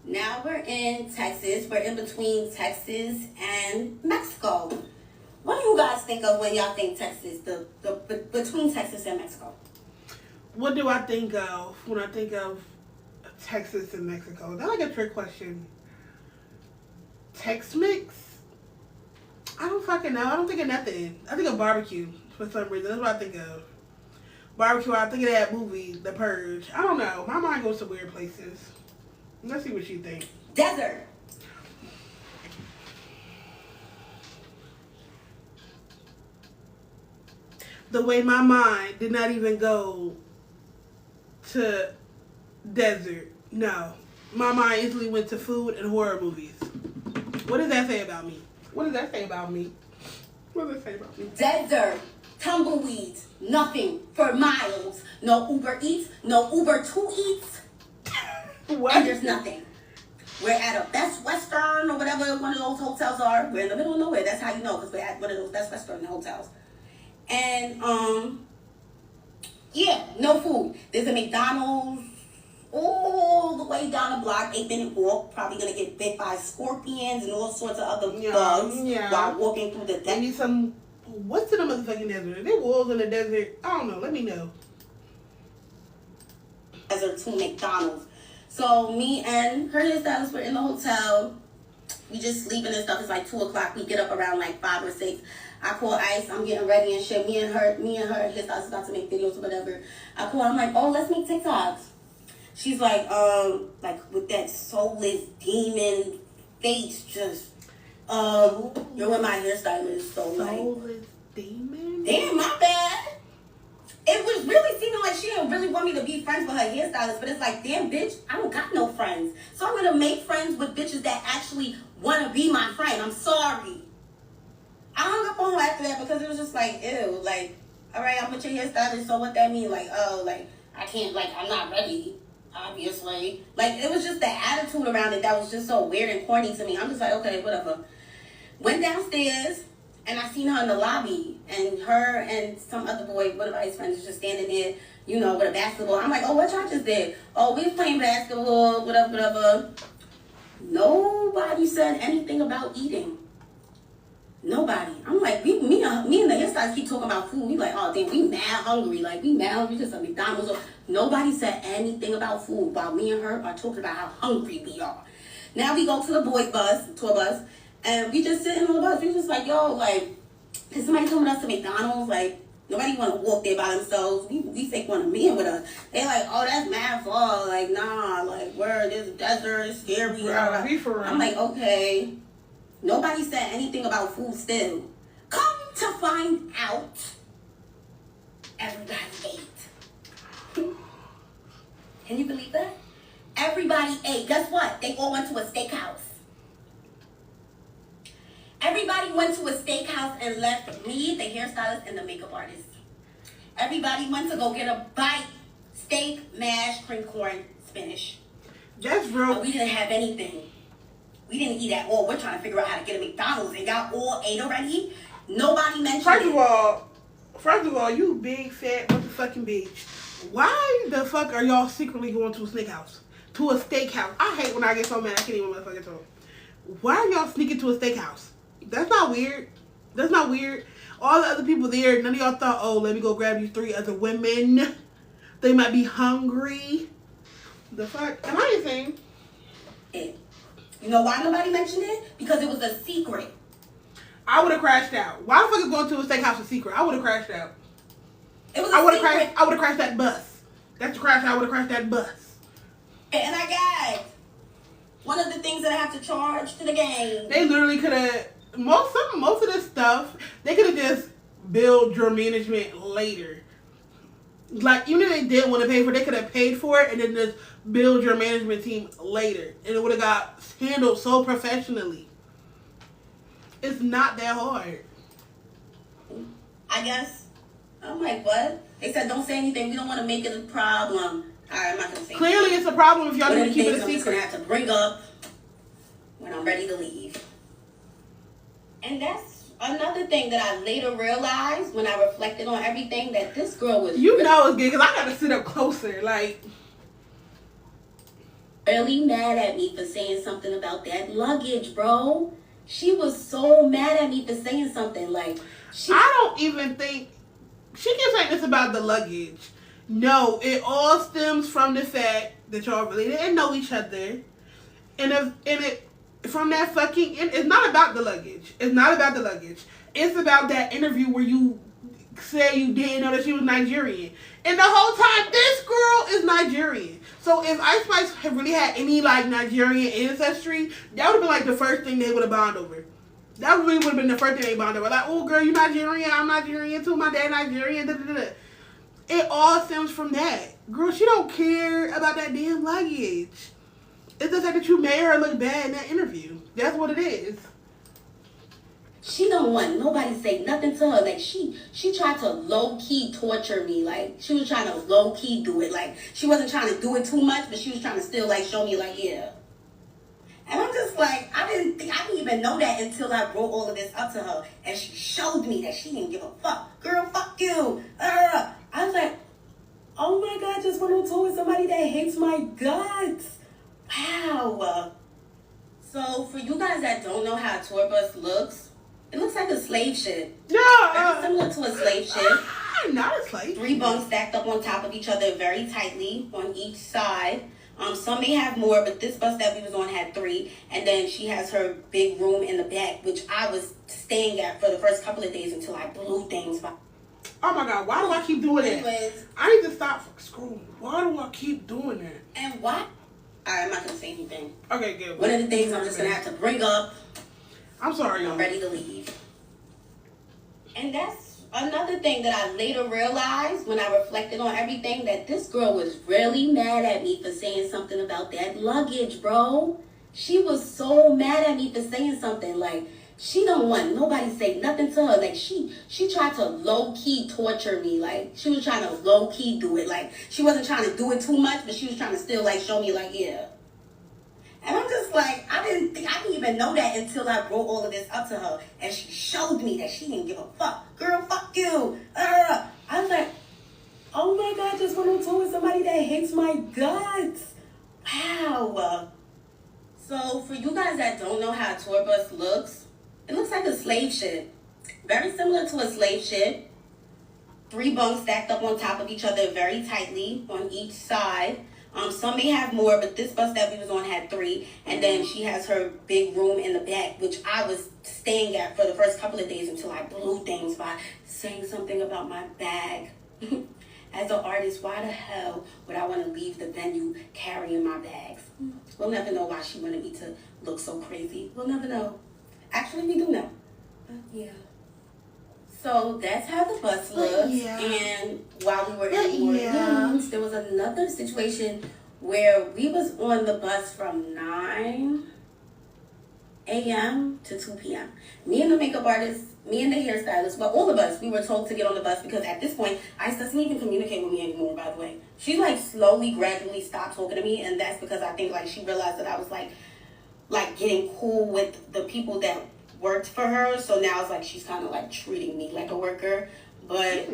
Now we're in Texas. We're in between Texas and Mexico. What do you guys think of when y'all think Texas, the between Texas and Mexico? What do I think of when I think of Texas and Mexico? Is that like a trick question? Tex-Mex? I don't fucking know. I don't think of nothing. I think of barbecue for some reason. That's what I think of. Barbecue, I think of that movie, The Purge. I don't know. My mind goes to weird places. Let's see what you think. Desert. The way my mind did not even go to desert. No. My mind instantly went to food and horror movies. What does that say about me? What does that say about me? What does that say about me? Desert. Tumbleweeds. Nothing for miles. No Uber Eats. No Uber 2 Eats. What? And there's nothing. We're at a Best Western or whatever one of those hotels are. We're in the middle of nowhere. That's how you know, because we're at one of those Best Western hotels. And, yeah, no food. There's a McDonald's all the way down the block, 8-minute walk. Probably going to get bit by scorpions and all sorts of other bugs while walking through the desert. Maybe some, what's in the motherfucking desert? Are there wolves in the desert? I don't know. Let me know. Desert to McDonald's. So me and her hairstylist were in the hotel. We just sleeping and stuff. It's like 2 o'clock. We get up around like 5 or 6. I call Ice. I'm getting ready and shit. Me and her hairstylist about to make videos or whatever. I call. I'm like, oh, let's make TikToks. She's like with that soulless demon face, just you're with my hairstylist. So like, soulless demon. Damn, my bad. it was really seeming like she didn't really want me to be friends with her hairstylist, but it's like, damn, bitch, I don't got no friends. So I'm gonna make friends with bitches that actually wanna be my friend. I'm sorry. I hung up on her after that because it was just like, ew, like, all right, I'm with your hairstylist, so what that mean? Like, oh, like, I can't, like, I'm not ready, obviously. Like, it was just the attitude around it that was just so weird and corny to me. I'm just like, okay, whatever. Went downstairs, and I seen her in the lobby, and her and some other boy, one of his friends, was just standing there, you know, with a basketball. I'm like, oh, what y'all just did? Oh, we was playing basketball, whatever. Nobody said anything about eating. Nobody. I'm like, me and the hairstylist keep talking about food. We like, oh damn, we mad hungry. Like, we mad hungry because of McDonald's. Nobody said anything about food while me and her are talking about how hungry we are. Now we go to the tour bus, and we just sitting on the bus. We just like, yo, like, is somebody coming us to McDonald's? Like, nobody want to walk there by themselves. We fake want to meet with us. They like, oh, that's mad far. Like, nah, like, where this desert is scary. I'm like, okay. Nobody said anything about food still. Come to find out, everybody ate. Can you believe that? Everybody ate. Guess what? They all went to a steakhouse. Everybody went to a steakhouse and left me, the hairstylist, and the makeup artist. Everybody went to go get a bite. Steak, mash, cream corn, spinach. That's real. But we didn't have anything. We didn't eat at all. We're trying to figure out how to get a McDonald's, and y'all all ate already. Nobody mentioned First of all, you big fat motherfucking bitch. Why the fuck are y'all secretly going to a steakhouse? To a steakhouse. I hate when I get so mad I can't even motherfucking talk. Why are y'all sneaking to a steakhouse? That's not weird. That's not weird. All the other people there, none of y'all thought, oh, let me go grab these 3 other women. They might be hungry. The fuck? And I ain't saying. You know why nobody mentioned it? Because it was a secret. I would have crashed out. Why the fuck is going to a steakhouse a secret? I would have crashed out. It was a secret. I would have crashed that bus. That's the crash. I would have crashed that bus. And I gagged. One of the things that I have to charge to the game. They literally could have most of this stuff. They could have just billed your management later. Like, even if they didn't want to pay for it, they could have paid for it and then just build your management team later. And it would have got handled so professionally. It's not that hard. I guess. I'm like, what? They said, don't say anything. We don't want to make it a problem. All right, I'm not going to say Clearly, anything. it's a problem if y'all don't keep it a I'm just going secret. to have to bring up when I'm ready to leave. And that's another thing that I later realized when I reflected on everything, that this girl was You know it's good because I got to sit up closer. Like, really mad at me for saying something about that luggage, bro. She was so mad at me for saying something. Like, I don't even think she keeps saying this about the luggage. No, it all stems from the fact that y'all really didn't know each other, from that fucking. It's not about the luggage. It's not about the luggage. It's about that interview where you say you didn't know that she was Nigerian, and the whole time this girl is Nigerian. So if Ice Spice had really had any like Nigerian ancestry, that would have been like the first thing they would have bonded over. That really would have been the first thing they bonded over. Like, oh girl, you Nigerian, I'm Nigerian too, my dad Nigerian. Da, da, da. It all stems from that. Girl, she don't care about that damn luggage. It's the fact that you made her look bad in that interview. That's what it is. She don't want nobody to say nothing to her. Like, she tried to low-key torture me. Like, she was trying to low-key do it. Like, she wasn't trying to do it too much, but she was trying to still, like, show me, like, yeah. And I'm just like, I didn't even know that until I brought all of this up to her. And she showed me that she didn't give a fuck. Girl, fuck you. I was like, oh my God, just went on tour with somebody that hates my guts. Wow. So, for you guys that don't know how a tour bus looks, it looks like a slave ship. No, similar to a slave ship. Not a slave. 3 bunks stacked up on top of each other very tightly on each side. Some may have more, but this bus that we was on had 3. And then she has her big room in the back, which I was staying at for the first couple of days until I blew things by. Oh my God, why do I keep doing that? Anyways, I need to stop scrolling. Why do I keep doing that? and why? I'm not going to say anything. Okay, good. One of the things I'm just going to have to bring up. I'm sorry, I'm y'all. ready to leave. And that's Another thing that I later realized when I reflected on everything, that this girl was really mad at me for saying something about that luggage, bro. She was so mad at me for saying something. Like, she don't want nobody to say nothing to her. Like, she tried to low-key torture me. Like, she was trying to low-key do it. Like, she wasn't trying to do it too much, but she was trying to still, like, show me, like, yeah. And I'm just like, I didn't even know that until I brought all of this up to her. And she showed me that she didn't give a fuck. Girl, fuck you. I was like, oh my God, just went on tour with somebody that hates my guts. Wow. So for you guys that don't know how a tour bus looks, it looks like a slave ship. Very similar to a slave ship. 3 bunks stacked up on top of each other very tightly on each side. Some may have more, but this bus that we was on had 3. And then she has her big room in the back, which I was staying at for the first couple of days until I blew things by saying something about my bag. As an artist, why the hell would I want to leave the venue carrying my bags? We'll never know why she wanted me to look so crazy. We'll never know. Actually, we do know. But yeah. So that's how the bus looks. Yeah. And while we were in New Orleans, there was another situation where we was on the bus from 9 a.m. to 2 p.m. Me and the makeup artist, me and the hairstylist, well, all of us, we were told to get on the bus because at this point, Ice doesn't even communicate with me anymore, by the way. She, like, slowly, gradually stopped talking to me, and that's because I think, like, she realized that I was, like getting cool with the people that worked for her, so now it's like she's kind of like treating me like a worker. But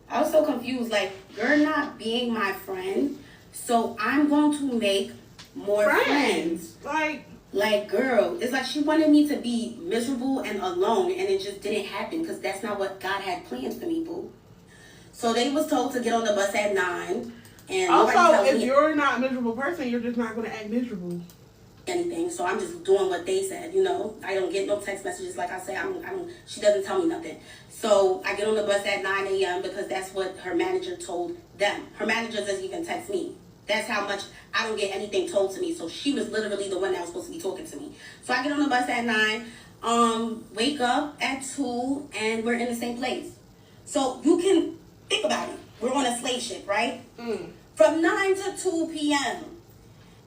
I was so confused. Like, you're not being my friend, so I'm going to make more friends. Like, girl, it's like she wanted me to be miserable and alone, and it just didn't happen because that's not what God had planned for me, boo. So they was told to get on the bus at 9. And also, if you're not a miserable person, you're just not going to act miserable. Anything, so I'm just doing what they said, you know. I don't get no text messages, like I said. She doesn't tell me nothing. So I get on the bus at 9 a.m. because that's what her manager told them. Her manager doesn't even text me. That's how much I don't get anything told to me. So she was literally the one that was supposed to be talking to me. So I get on the bus at 9, wake up at 2, and we're in the same place. So you can think about it. We're on a slave ship, right? From 9 to 2 p.m.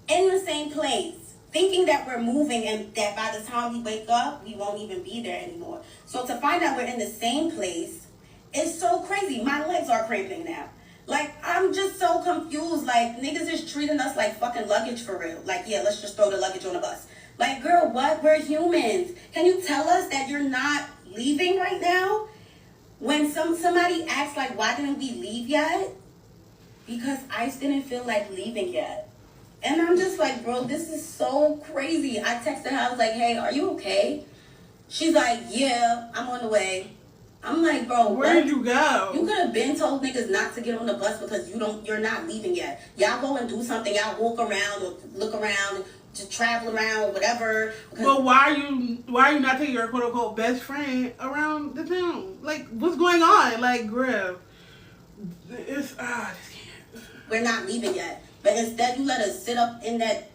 in the same place. Thinking that we're moving and that by the time we wake up, we won't even be there anymore. So to find out we're in the same place is so crazy. My legs are cramping now. Like, I'm just so confused. Like, niggas is treating us like fucking luggage for real. Like, yeah, let's just throw the luggage on the bus. Like, girl, what? We're humans. Can you tell us that you're not leaving right now? When somebody asks, like, why didn't we leave yet? Because Ice didn't feel like leaving yet. And I'm just like, bro, this is so crazy. I texted her, I was like, hey, are you okay? She's like, yeah, I'm on the way. I'm like, bro, where did you go? You could have been told niggas not to get on the bus because you're not leaving yet. Y'all go and do something. Y'all walk around or look around, just travel around or whatever. But why are you not taking your quote unquote best friend around the town? Like, what's going on? Like, Griff, it's I just can't. We're not leaving yet. But instead, you let us sit up in that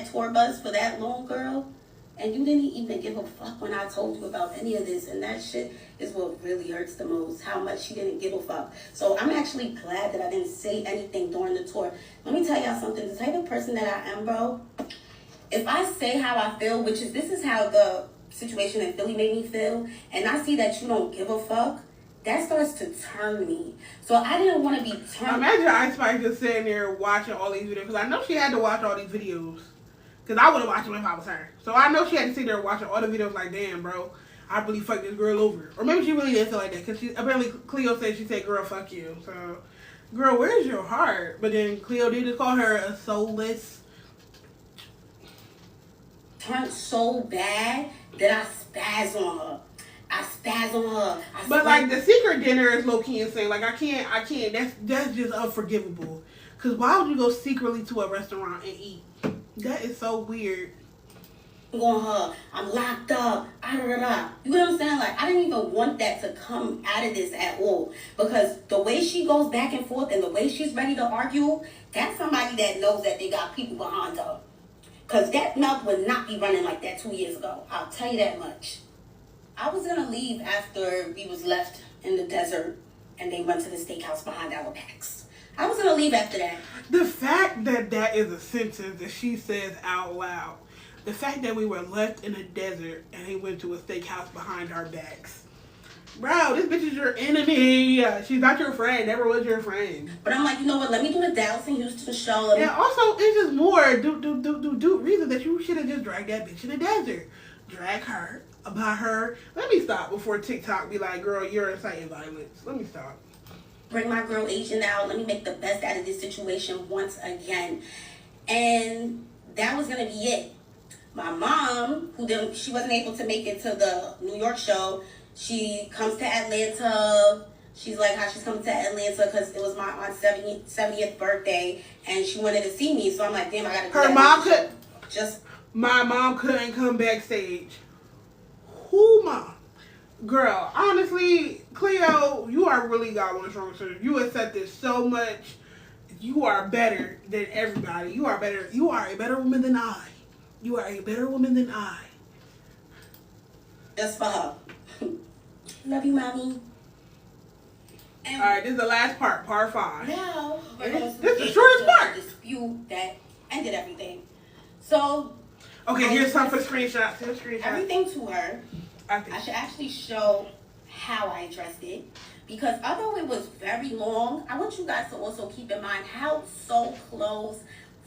tour bus for that long, girl. And you didn't even give a fuck when I told you about any of this. And that shit is what really hurts the most, how much she didn't give a fuck. So I'm actually glad that I didn't say anything during the tour. Let me tell y'all something. The type of person that I am, bro, if I say how I feel, this is how the situation in Philly made me feel, and I see that you don't give a fuck, that starts to turn me. So I didn't want to be turned. Imagine Ice Spice just sitting there watching all these videos. Because I know she had to watch all these videos. Because I would have watched them if I was her. So I know she had to sit there watching all the videos like, damn, bro, I really fucked this girl over. Or maybe she really didn't feel like that. Because apparently Cleo said, girl, fuck you. So, girl, where's your heart? But then Cleo did just call her a soulless. Turned so bad that I spaz on her. But like the secret dinner is low key insane. Like I can't. That's just unforgivable. Cause why would you go secretly to a restaurant and eat? That is so weird. On her, I'm locked up. You know what I'm saying? Like I didn't even want that to come out of this at all. Because the way she goes back and forth and the way she's ready to argue, that's somebody that knows that they got people behind her. Cause that mouth would not be running like that 2 years ago. I'll tell you that much. I was gonna leave after we was left in the desert and they went to the steakhouse behind our backs. I was gonna leave after that. The fact that that is a sentence that she says out loud. The fact that we were left in the desert and they went to a steakhouse behind our backs. Bro, this bitch is your enemy. She's not your friend. Never was your friend. But I'm like, you know what? Let me do the Dallas and Houston show. And also, it's just more do reason that you should have just dragged that bitch in the desert. Drag her, about her. Let me stop before TikTok be like, girl, you're inciting violence. Let me stop. Bring my girl Asian out. Let me make the best out of this situation once again. And that was going to be it. My mom, she wasn't able to make it to the New York show. She comes to Atlanta. She's like how she's coming to Atlanta because it was my aunt's 70th birthday. And she wanted to see me. So I'm like, damn, I got to do Her that. mom could... Just... My mom couldn't come backstage. Who mom? Girl, honestly, Cleo, you are really got one strong sister. You accept this so much. You are better than everybody. You are better. You are a better woman than I. You are a better woman than I. Just for her. Love you, mommy. And all right, this is the last part, part 5. now, this is the shortest part. Dispute that ended everything. So, okay, here's some for screenshots. Here's screenshots. Everything to her. I should actually show how I addressed it. Because although it was very long, I want you guys to also keep in mind how so close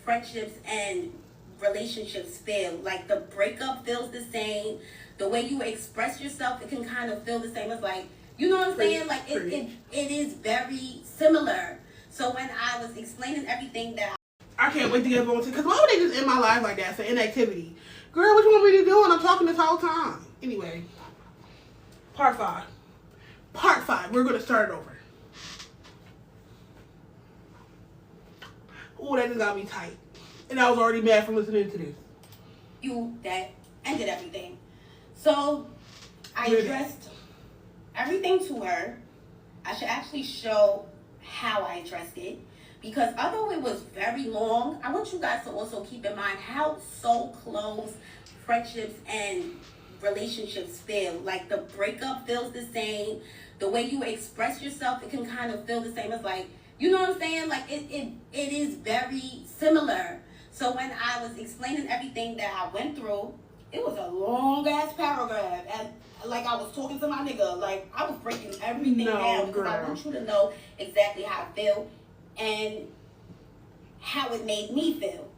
friendships and relationships feel. Like the breakup feels the same. The way you express yourself, it can kind of feel the same. It's like, you know what I'm saying? Like it is very similar. So when I was explaining everything that I can't wait to get going to, because why would they just end my life like that for inactivity? Girl, what you want me to do when I'm talking this whole time? Anyway, part 5. Part 5. We're going to start it over. Ooh, that just got me tight. And I was already mad from listening to this. That ended everything. So, I addressed everything to her. I should actually show how I addressed it. Because although it was very long, I want you guys to also keep in mind how so close friendships and relationships feel. Like the breakup feels the same. The way you express yourself, it can kind of feel the same. It's like, you know what I'm saying? Like it is very similar. So when I was explaining everything that I went through, it was a long ass paragraph. And like I was talking to my nigga. Like I was breaking everything down because I want you to know exactly how I feel. And how it made me feel.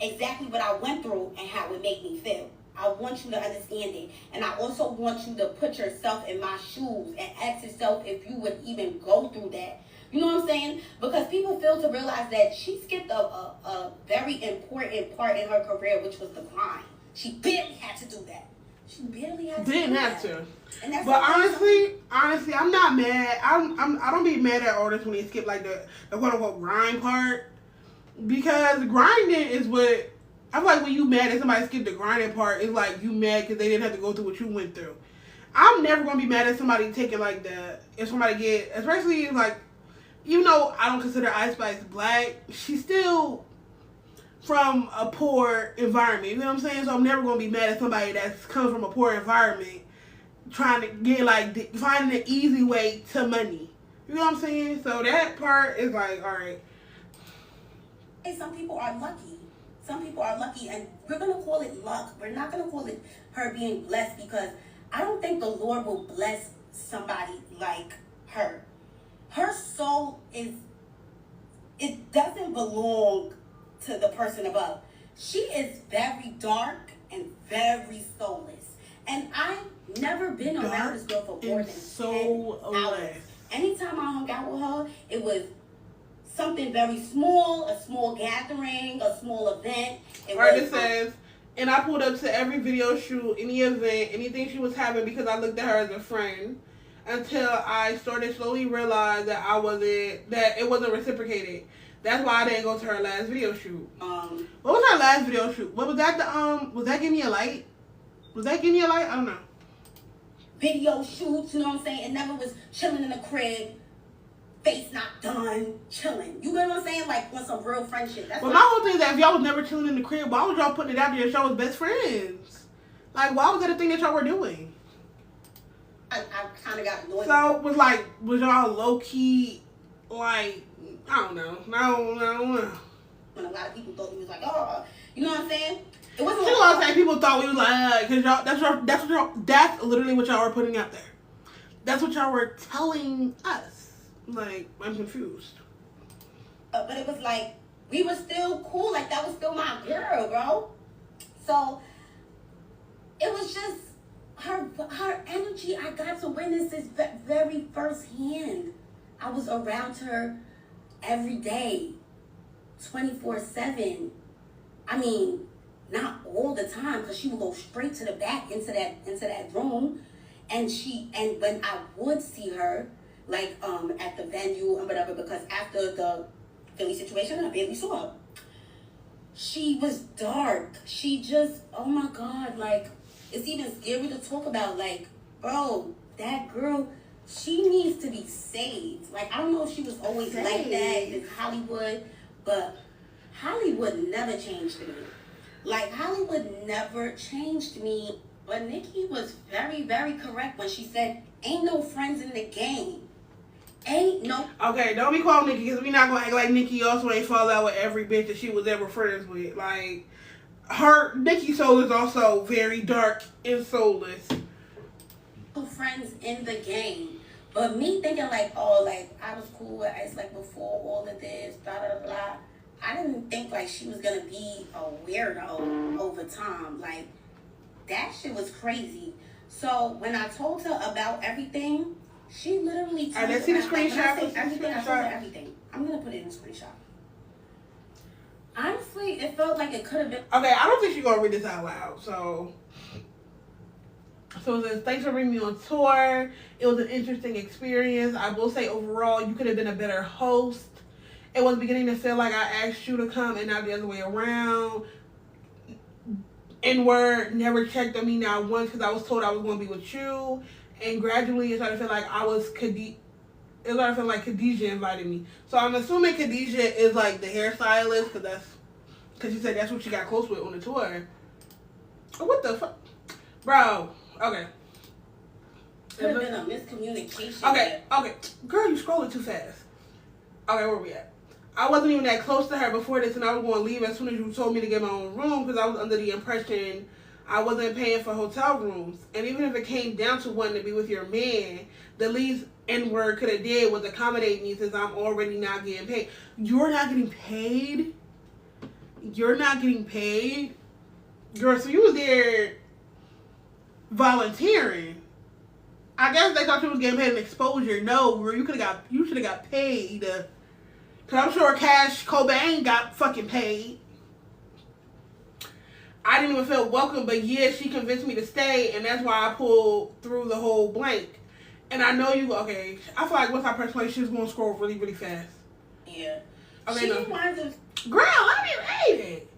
Exactly what I went through and how it made me feel. I want you to understand it. And I also want you to put yourself in my shoes and ask yourself if you would even go through that. You know what I'm saying? Because people fail to realize that she skipped a very important part in her career, which was the grind. She barely had to do that. She barely had to Didn't do have that. to. And that's but honestly, I'm not mad. I don't be mad at artists when they skip like the quote unquote grind part, because grinding is what I feel like when you mad at somebody skip the grinding part, it's like you mad because they didn't have to go through what you went through. I'm never gonna be mad at somebody taking like if somebody get, especially like, even though I don't consider Ice Spice black, she's still from a poor environment. You know what I'm saying? So I'm never gonna be mad at somebody that's come from a poor environment trying to get like finding an easy way to money. You know what I'm saying? So that part is like, all right. Hey, some people are lucky. Some people are lucky, and we're gonna call it luck. We're not gonna call it her being blessed, because I don't think the Lord will bless somebody like her. Her soul it doesn't belong to the person above. She is very dark and very soulless. And I've never been around this girl for more than 10 hours. Anytime I hung out with her, it was something very small, a small gathering, a small event. It says, and I pulled up to every video shoot, any event, anything she was having, because I looked at her as a friend, until I started slowly realize that it wasn't reciprocated. That's why I didn't go to her last video shoot. What was her last video shoot? What was that? Was that Give Me a Light? Was that Give Me a Light? I don't know. Video shoots, you know what I'm saying? It never was chilling in the crib, face not done, chilling. You know what I'm saying? Like, want some real friendship. That's my whole thing is that if y'all was never chilling in the crib, why was y'all putting it out there that y'all was best friends? Like, why was that a thing that y'all were doing? I kind of got annoyed. So was y'all low key, like, I don't know. No. When a lot of people thought we was like, oh, you know what I'm saying? It wasn't. You know what I'm saying? People thought we was like, cause y'all, that's literally what y'all were putting out there. That's what y'all were telling us. Like, I'm confused. But it was like, we were still cool. Like, that was still my girl, bro. So, it was just her energy. I got to witness this very firsthand. I was around her every day, 24/7. I mean, not all the time, because she would go straight to the back into that room. And when I would see her, like at the venue and whatever, because after the Philly situation, I barely saw her. She was dark. She just, oh my God, like, it's even scary to talk about. Like, bro, that girl, she needs to be saved. Like, I don't know if she was always like that in Hollywood, but Hollywood never changed me. Like, Hollywood never changed me. But Nikki was very, very correct when she said, ain't no friends in the game. Ain't no... Okay, don't be calling Nikki, because we not going to act like Nikki also ain't fall out with every bitch that she was ever friends with. Like, Nikki's soul is also very dark and soulless. No friends in the game. But me thinking like, oh, like, I was cool with Ice, like, before all of this, blah, blah, blah. I didn't think, like, she was going to be a weirdo over time. Like, that shit was crazy. So when I told her about everything, she literally told me. Let's see the screenshot. I told her everything. I'm gonna put it in a screenshot. Honestly, it felt like it could have been. Okay, I don't think she's gonna read this out loud. So it says, thanks for bringing me on tour. It was an interesting experience. I will say overall, you could have been a better host. It was beginning to feel like I asked you to come and not the other way around. N-word never checked on me not once because I was told I was going to be with you. And gradually it started to feel like Khadijah invited me. So I'm assuming Khadijah is like the hairstylist because she said that's what she got close with on the tour. What the fuck? Bro, okay. Could have been a miscommunication. Okay. Girl, you scrolling too fast. Okay, where we at? I wasn't even that close to her before this, and I was going to leave as soon as you told me to get my own room because I was under the impression I wasn't paying for hotel rooms. And even if it came down to wanting to be with your man, the least N-word could have did was accommodate me since I'm already not getting paid. You're not getting paid? You're not getting paid? Girl, so you was there volunteering. I guess they thought you was getting paid an exposure. No, girl, you should have got paid. Cause I'm sure Cash Cobain got fucking paid. I didn't even feel welcome, but yeah, she convinced me to stay, and that's why I pulled through the whole blank. And I know you, okay, I feel like once I press play, she's going to scroll really, really fast. Yeah. Okay, she wanted to... Girl, I didn't hate it.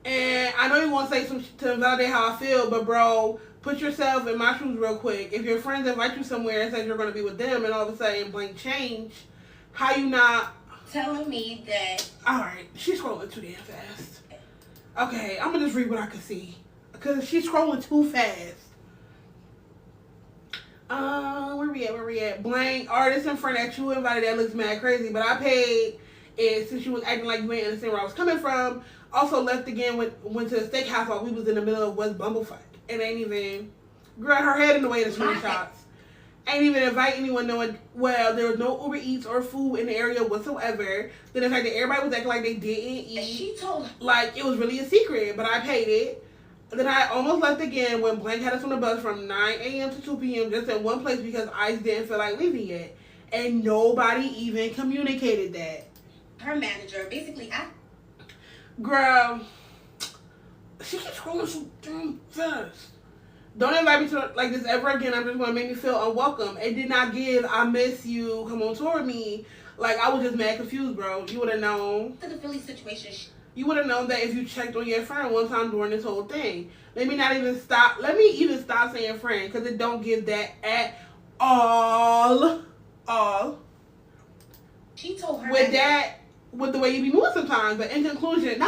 And I know you want to say some to validate how I feel, but bro, put yourself in my shoes real quick. If your friends invite you somewhere and says you're going to be with them, and all of a sudden blank change, how you not... telling me that... Alright, she's scrolling too damn fast. Okay, I'm gonna just read what I can see. Because she's scrolling too fast. Where we at? Blank artist in front that you invited that looks mad crazy, but I paid it since you was acting like you ain't understand where I was coming from. Also left again, went to the steakhouse while we was in the middle of West Bumblefuck. And ain't even... Girl, her head in the way of the screenshots. Ain't even invite anyone knowing, well, there was no Uber Eats or food in the area whatsoever. Then the fact that everybody was acting like they didn't eat. And she told her. Like, it was really a secret, but I paid it. Then I almost left again when Blank had us on the bus from 9 a.m. to 2 p.m. just in one place because Ice didn't feel like leaving yet. And nobody even communicated that. Her manager, basically, Girl, she keeps scrolling so damn fast. Don't invite me to like this ever again. I'm just going to make me feel unwelcome. It did not give, I miss you, come on tour with me. Like, I was just mad confused, bro. You would have known. To the Philly situation. You would have known that if you checked on your friend one time during this whole thing. Let me even stop saying friend, because it don't give that at all. She told her with the way you be moving sometimes. But in conclusion,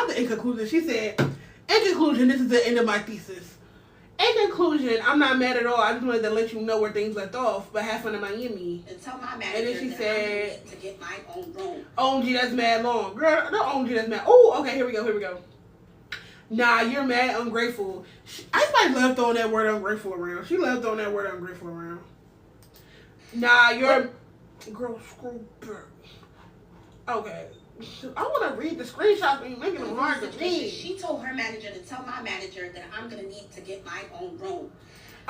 she said, in conclusion, this is the end of my thesis. In conclusion, I'm not mad at all. I just wanted to let you know where things left off, but have fun in Miami. And tell my manager And then she that said, I'm to get my own room. OMG, that's mad long. Girl, no OMG, that's mad. Oh, okay, here we go. Nah, you're mad ungrateful. I love throwing that word ungrateful around. She loves throwing that word ungrateful around. Nah, you're... Girl, screw back. Okay. I want to read the screenshots when you're making them hard to read. She told her manager to tell my manager that I'm going to need to get my own room.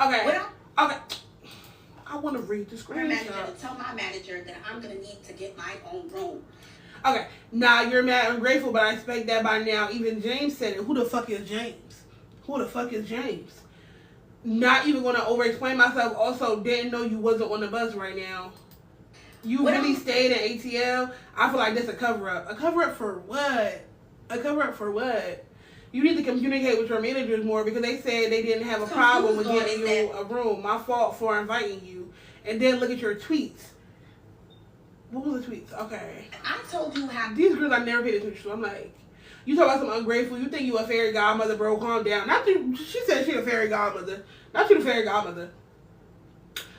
Okay. Okay. I want to read the screenshot. Her manager to tell my manager that I'm going to need to get my own room. Okay. Nah, you're mad ungrateful, but I expect that by now. Even James said it. Who the fuck is James? Not even going to over-explain myself. Also, didn't know you wasn't on the bus right now. You really stayed in ATL? I feel like that's a cover-up. A cover-up for what? You need to communicate with your managers more because they said they didn't have a problem with getting you a room. My fault for inviting you. And then look at your tweets. What was the tweets? Okay. I told you how... These girls I never paid attention to. I'm like, you talk about some ungrateful. You think you a fairy godmother, bro. Calm down. Not you. She said she a fairy godmother. Not you the fairy godmother.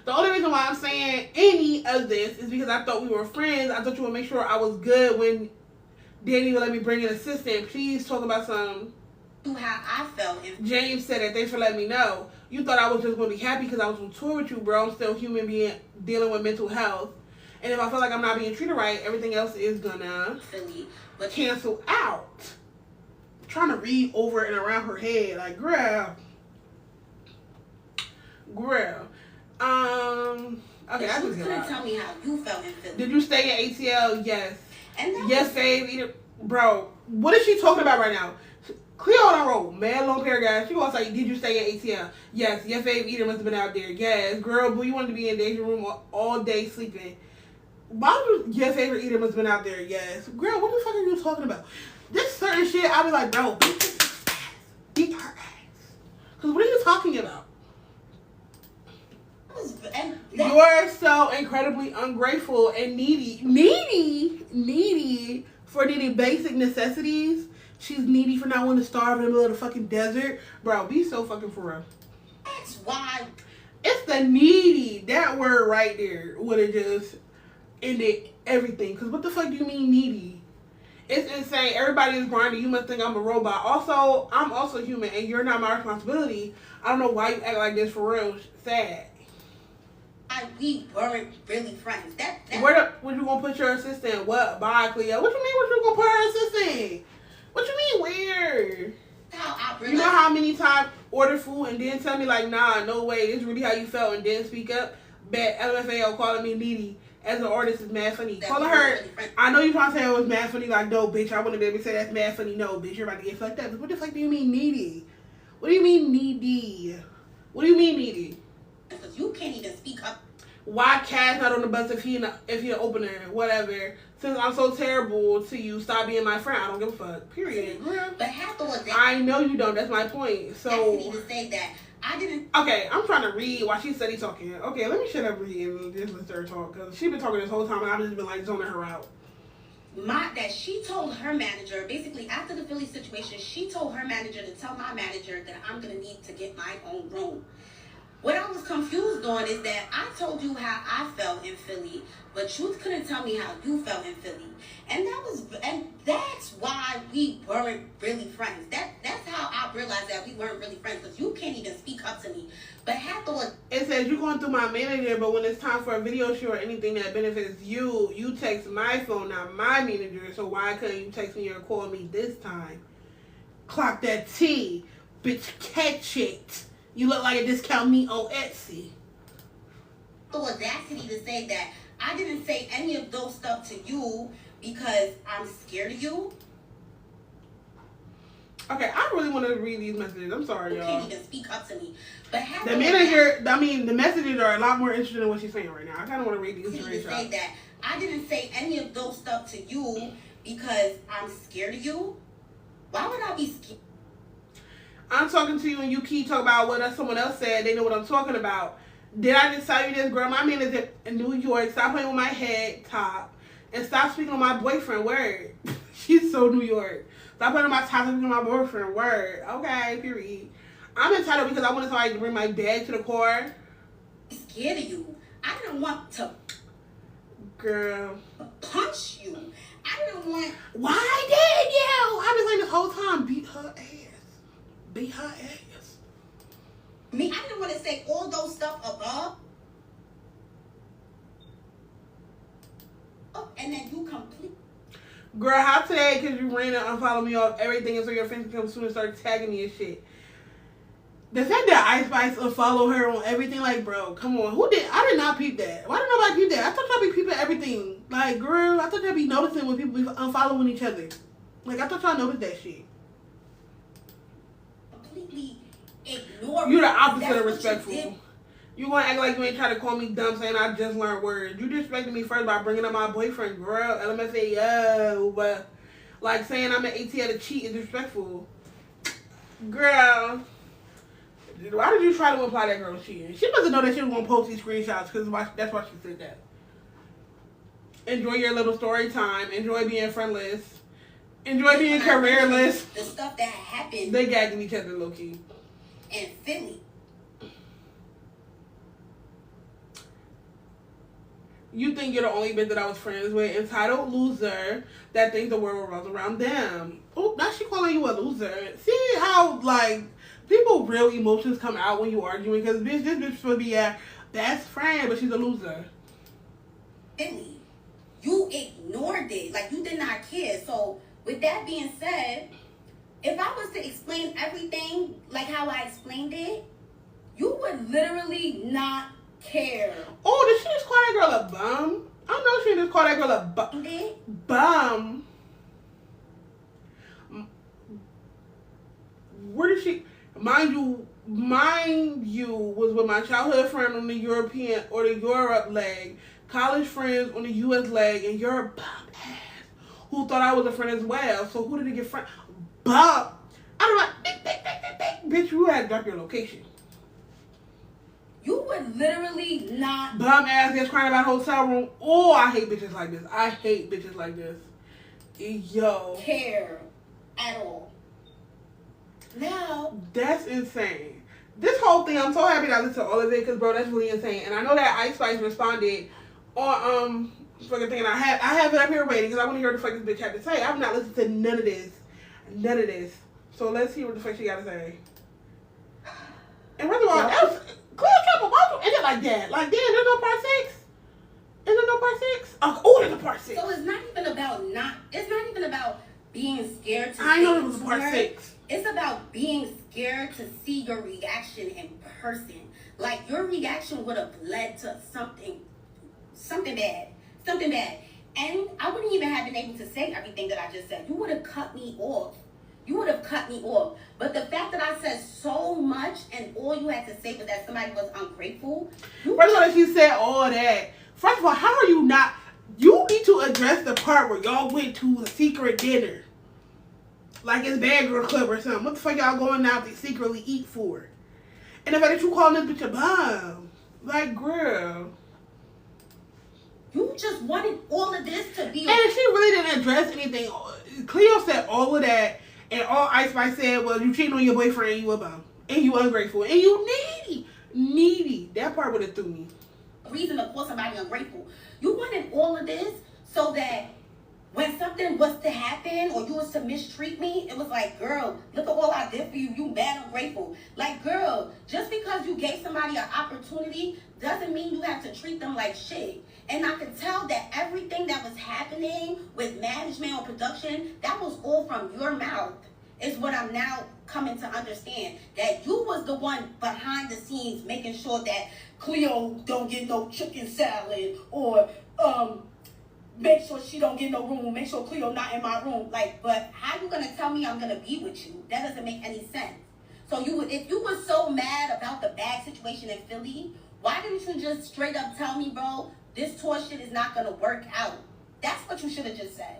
The only reason why I'm saying any of this is because I thought we were friends. I thought you would make sure I was good when didn't even let me bring an assistant. Please talk about some... How I felt. James said that. Thanks for letting me know. You thought I was just going to be happy because I was on tour with you, bro. I'm still a human being dealing with mental health. And if I feel like I'm not being treated right, everything else is gonna cancel out. I'm trying to read over and around her head. Like, girl. Okay, I just couldn't tell me how you felt in Philly. Did you stay in ATL? Yes. And yes, babe. Bro, what is she talking about right now? Cleo on a roll. Mad long paragraph. She was like, did you stay in ATL? Yes. Your favorite eater must have been out there. Yes. Girl, boo, you wanted to be in Deja's room all day sleeping. Why would your favorite eater must have been out there? Yes. Girl, what the fuck are you talking about? This certain shit, I be like, bro, beat her ass. Because what are you talking about? You're so incredibly ungrateful and needy for needing basic necessities. She's needy for not wanting to starve in the middle of the fucking desert. Bro, be so fucking for real. That's why. It's the needy. That word right there would have just ended everything. Because what the fuck do you mean needy? It's insane. Everybody is grinding. You must think I'm a robot. Also, I'm also human and you're not my responsibility. I don't know why you act like this for real. Sad. We weren't really friends. Where would you gonna put your assistant? What? Bye, Cleo. What you mean? What you gonna put her assistant? What you mean? Where? You know how many times order food and then tell me like, nah, no way. This is really how you felt and then speak up. Bet LFAO calling me needy as an artist is mad funny. Calling her. Really, I know you trying to say it was mad funny. Like, no, bitch. I wouldn't be able to say that's mad funny. No, bitch. You're about to get fucked up. What the fuck do you mean needy? What do you mean needy? What do you mean needy? Because you can't even speak up. Why Cass not on the bus if he an opener, whatever. Since I'm so terrible to you, stop being my friend. I don't give a fuck. Period. But half of what I know you don't. That's my point. So to say that I didn't. Okay, I'm trying to read while she said he's talking. Okay, let me shut up and just let her talk because she been talking this whole time and I've just been like zoning her out. That she told her manager, basically after the Philly situation, she told her manager to tell my manager that I'm gonna need to get my own room. What I was confused on is that I told you how I felt in Philly, but you couldn't tell me how you felt in Philly. And that's why we weren't really friends. That's how I realized that we weren't really friends, because you can't even speak up to me. But it says you're going through my manager, but when it's time for a video shoot or anything that benefits you, you text my phone, not my manager. So why couldn't you text me or call me this time? Clock that T, bitch, catch it. You look like a discount me on Etsy. The audacity to say that I didn't say any of those stuff to you because I'm scared of you. Okay, I really want to read these messages. I'm sorry, y'all. You can't even speak up to me. But the messages are a lot more interesting than what she's saying right now. I kind of want to read these. Say that I didn't say any of those stuff to you because I'm scared of you. Why would I be scared? I'm talking to you and you keep talking about what someone else said. They know what I'm talking about. Did I just tell you this, girl? My man is in New York. Stop playing with my head top. And stop speaking on my boyfriend. Word. She's so New York. Stop playing on my top and speaking on my boyfriend. Word. Okay, period. I'm entitled because I wanted somebody to bring my bag to the car. Scared of you. I didn't want to Girl. punch you. I didn't want. Why did you? I've been like this whole time, beat her ass. Beat her ass. Me, I didn't want to say all those stuff above. Oh, and then you complete. Girl, how today because you ran and unfollow me off everything and so your friends come soon and start tagging me and shit. The fact that Ice Spice unfollow her on everything, like, bro, come on. Who did? I did not peep that. Why did nobody peep that? I thought y'all be peeping everything. Like, girl, I thought y'all be noticing when people be unfollowing each other. Like, I thought y'all noticed that shit. Completely ignore. You're the opposite of respectful. You gonna act like you ain't trying to call me dumb saying I just learned words. You disrespected me first by bringing up my boyfriend, girl. LMSA, yo. But, like, saying I'm an ATL to cheat is disrespectful. Girl. Why did you try to imply that girl was cheating? She must have known that she was going to post these screenshots because that's why she said that. Enjoy your little story time. Enjoy being friendless. Enjoy being careerless. The stuff that happened. They gagging each other low key. In Philly. You think you're the only bitch that I was friends with. Entitled loser that thinks the world revolves around them. Oh, now she calling you a loser. See how, like, people real emotions come out when you arguing because bitch, this bitch supposed to be a best friend, but she's a loser. Philly. You ignored it. Like, you did not care. So, with that being said, if I was to explain everything like how I explained it, you would literally not care. Oh, did she just call that girl a bum? I know she just called that girl a bum. Where did she... Mind you, was with my childhood friend on the European or the Europe leg, college friends on the US leg, and you're a bum ass who thought I was a friend as well. So who did he get friend? Bum. I don't know. Bitch, you had to drop your location. You would literally not. Bum ass gets crying about hotel room. Oh, I hate bitches like this. I hate bitches like this. Yo. Care at all. Now. That's insane. This whole thing, I'm so happy that I listened to all of it because, bro, that's really insane. And I know that Ice Spice responded on, fucking thing. And I have it up here waiting because I want to hear what the fuck this bitch had to say. I've not listened to none of this. None of this. So let's see what the fuck she got to say. And first of all, that was Cleotrapa. Why would you end it like that? Like, damn, there's no part 6? Is there no part 6? Oh, there's a part 6. So it's not even about being scared to I know it was a part 6. It's about being scared to see your reaction in person. Like, your reaction would have led to something bad. And I wouldn't even have been able to say everything that I just said. You would have cut me off. But the fact that I said so much and all you had to say was that somebody was ungrateful. First of all, she said all that. First of all, how are you not... You need to address the part where y'all went to a secret dinner. Like it's Bad Girl Club or something. What the fuck y'all going out to secretly eat for? And the fact that you calling this bitch a bum. Like, girl. You just wanted all of this to be... And she really didn't address anything. Cleo said all of that. And all Ice Spice said was, you cheating on your boyfriend and you a bum. And you ungrateful. And you needy. Needy. That part would have threw me. Reason to call somebody ungrateful. You wanted all of this so that when something was to happen or you was to mistreat me, it was like, girl, look at all I did for you. You mad ungrateful. Like, girl, just because you gave somebody an opportunity doesn't mean you have to treat them like shit. And I could tell that everything that was happening with management or production, that was all from your mouth, is what I'm now coming to understand. That you was the one behind the scenes making sure that Cleo don't get no chicken salad or make sure she don't get no room, make sure Cleo not in my room. Like, but how you gonna tell me I'm gonna be with you? That doesn't make any sense. So if you were so mad about the bag situation in Philly, why didn't you just straight up tell me, bro, this tour shit is not gonna work out? That's what you should have just said.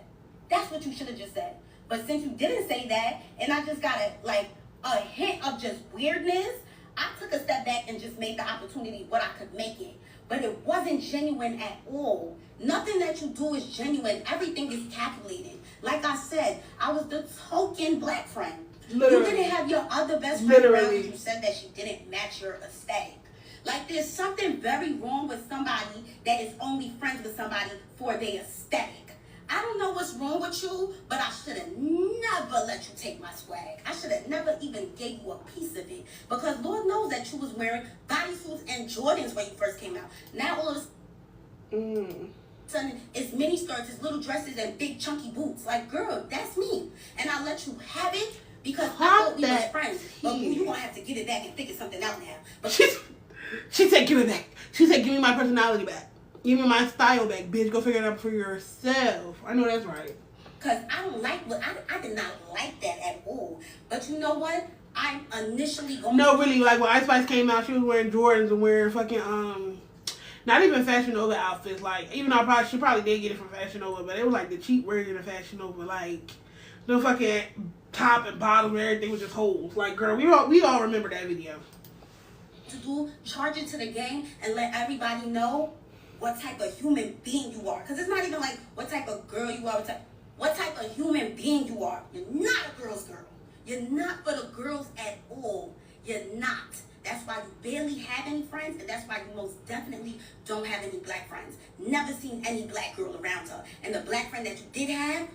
But since you didn't say that, and I just got a hint of just weirdness, I took a step back and just made the opportunity what I could make it. But it wasn't genuine at all. Nothing that you do is genuine. Everything is calculated. Like I said, I was the token black friend. Literally. You didn't have your other best friend around Literally. because you said that she didn't match your aesthetic. Like, there's something very wrong with somebody that is only friends with somebody for their aesthetic. I don't know what's wrong with you, but I should have never let you take my swag. I should have never even gave you a piece of it. Because Lord knows that you was wearing bodysuits and Jordans when you first came out. Now all of a sudden, it's mini skirts, it's little dresses, and big chunky boots. Like, girl, that's me. And I let you have it because I thought we was friends. But you gonna have to get it back and figure something out now. But she said, give it back. She said, give me my personality back. Give me my style back, bitch. Go figure it out for yourself. I know that's right. Because I don't like I did not like that at all. But you know what? I initially going No, really, like when Ice Spice came out, she was wearing Jordans and wearing fucking not even Fashion Nova outfits. Like, even though she probably did get it from Fashion Nova, but it was like the cheap version of Fashion Nova. Like, no fucking top and bottom and everything was just holes. Like, girl, we all remember that video. To do, charge it to the game and let everybody know what type of human being you are. Because it's not even like what type of girl you are, what type of human being you are. You're not a girl's girl. You're not for the girls at all. You're not. That's why you barely have any friends, and that's why you most definitely don't have any black friends. Never seen any black girl around her. And the black friend that you did have,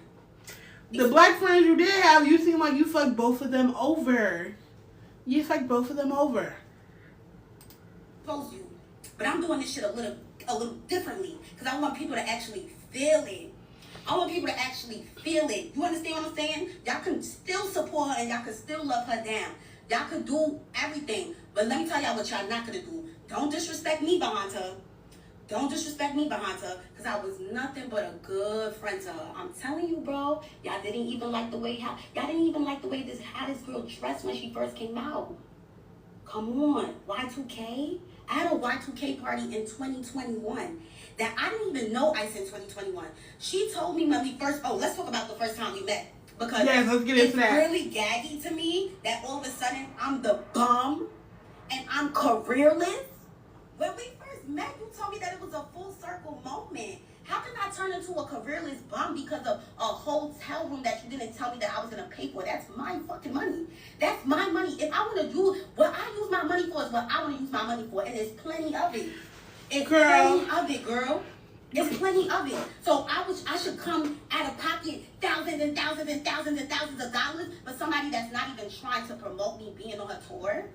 the black friends you did have, you seem like you fucked both of them over. You fucked both of them over. Suppose you. But I'm doing this shit a little differently because I want people to actually feel it. I want people to actually feel it. You understand what I'm saying? Y'all can still support her and y'all can still love her down. Y'all can do everything. But let me tell y'all what y'all not gonna do. Don't disrespect me behind her. Don't disrespect me behind her because I was nothing but a good friend to her. I'm telling you, bro. Y'all didn't even like the way how this girl dressed when she first came out. Come on, Y2K. I had a Y2K party in 2021 that I didn't even know Ice in 2021. She told me when we first, let's talk about the first time we met. Because yes, let's get into that. It's really gaggy to me that all of a sudden I'm the bum and I'm careerless. When we first met, you told me that it was a full circle moment. How can I turn into a careerless bum because of a hotel room that you didn't tell me that I was going to pay for? That's my fucking money. That's my money. If I want to do what I use my money for is what I want to use my money for. And there's plenty of it. It's plenty of it, girl. There's plenty of it. So I should come out of pocket thousands and thousands and thousands and thousands of dollars for somebody that's not even trying to promote me being on her tour.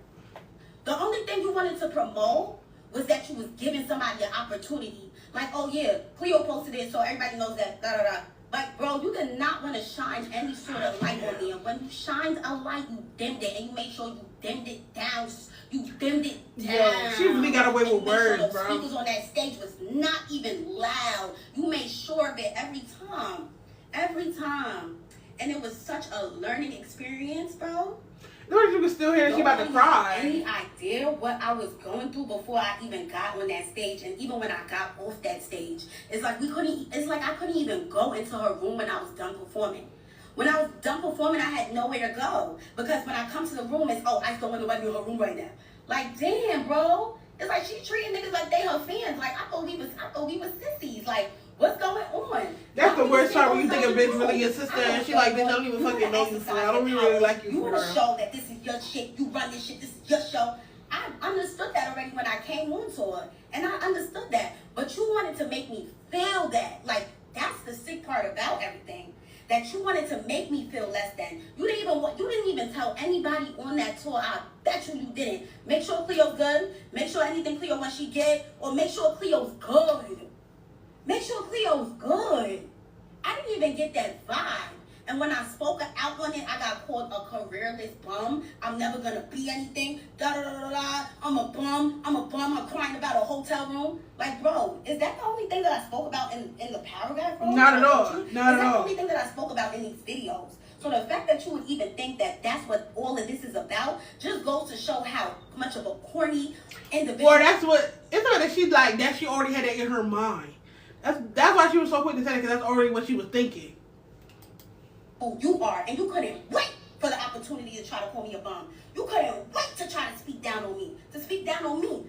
The only thing you wanted to promote was that you was giving somebody an opportunity. Like, oh yeah, Cleo posted it so everybody knows that, da da da. Like, bro, you did not want to shine any sort of light on me. And when you shined a light, you dimmed it. And you made sure you dimmed it down. You dimmed it down. Yo, she really got away with words, sure bro. The speakers on that stage was not even loud. You made sure of it every time. Every time. And it was such a learning experience, bro. You can still hear she about to cry. Any idea what I was going through before I even got on that stage, and even when I got off that stage, it's like I couldn't even go into her room when I was done performing. When I was done performing, I had nowhere to go because when I come to the room, it's I don't want nobody in her room right now. Like, damn, bro, it's like she treating niggas like they her fans. Like, I thought we was sissies. Like, what's going on? That's the worst part when you think a bitch really your sister and she like, bitch, I don't even fucking know you for real. I don't really like you for real. You want to real. show that this is your shit. You run this shit. This is your show. I understood that already when I came on tour. And I understood that. But you wanted to make me feel that. Like, that's the sick part about everything. That you wanted to make me feel less than. You didn't even tell anybody on that tour. I bet you didn't. Make sure Cleo's good. Make sure anything Cleo wants she get. Or make sure Cleo's good. Make sure Cleo's good. I didn't even get that vibe. And when I spoke out on it, I got called a careerless bum. I'm never going to be anything. Da-da-da-da-da. I'm a bum. I'm crying about a hotel room. Like, bro, is that the only thing that I spoke about in the paragraph, bro? Not at all. Not at all. Is that the only thing that I spoke about in these videos? So the fact that you would even think that that's what all of this is about just goes to show how much of a corny individual. Or that's what, it's not that she's like, that she already had that in her mind. That's why she was so quick to say it, because that's already what she was thinking. Who you are, and you couldn't wait for the opportunity to try to call me a bum. You couldn't wait to try to speak down on me.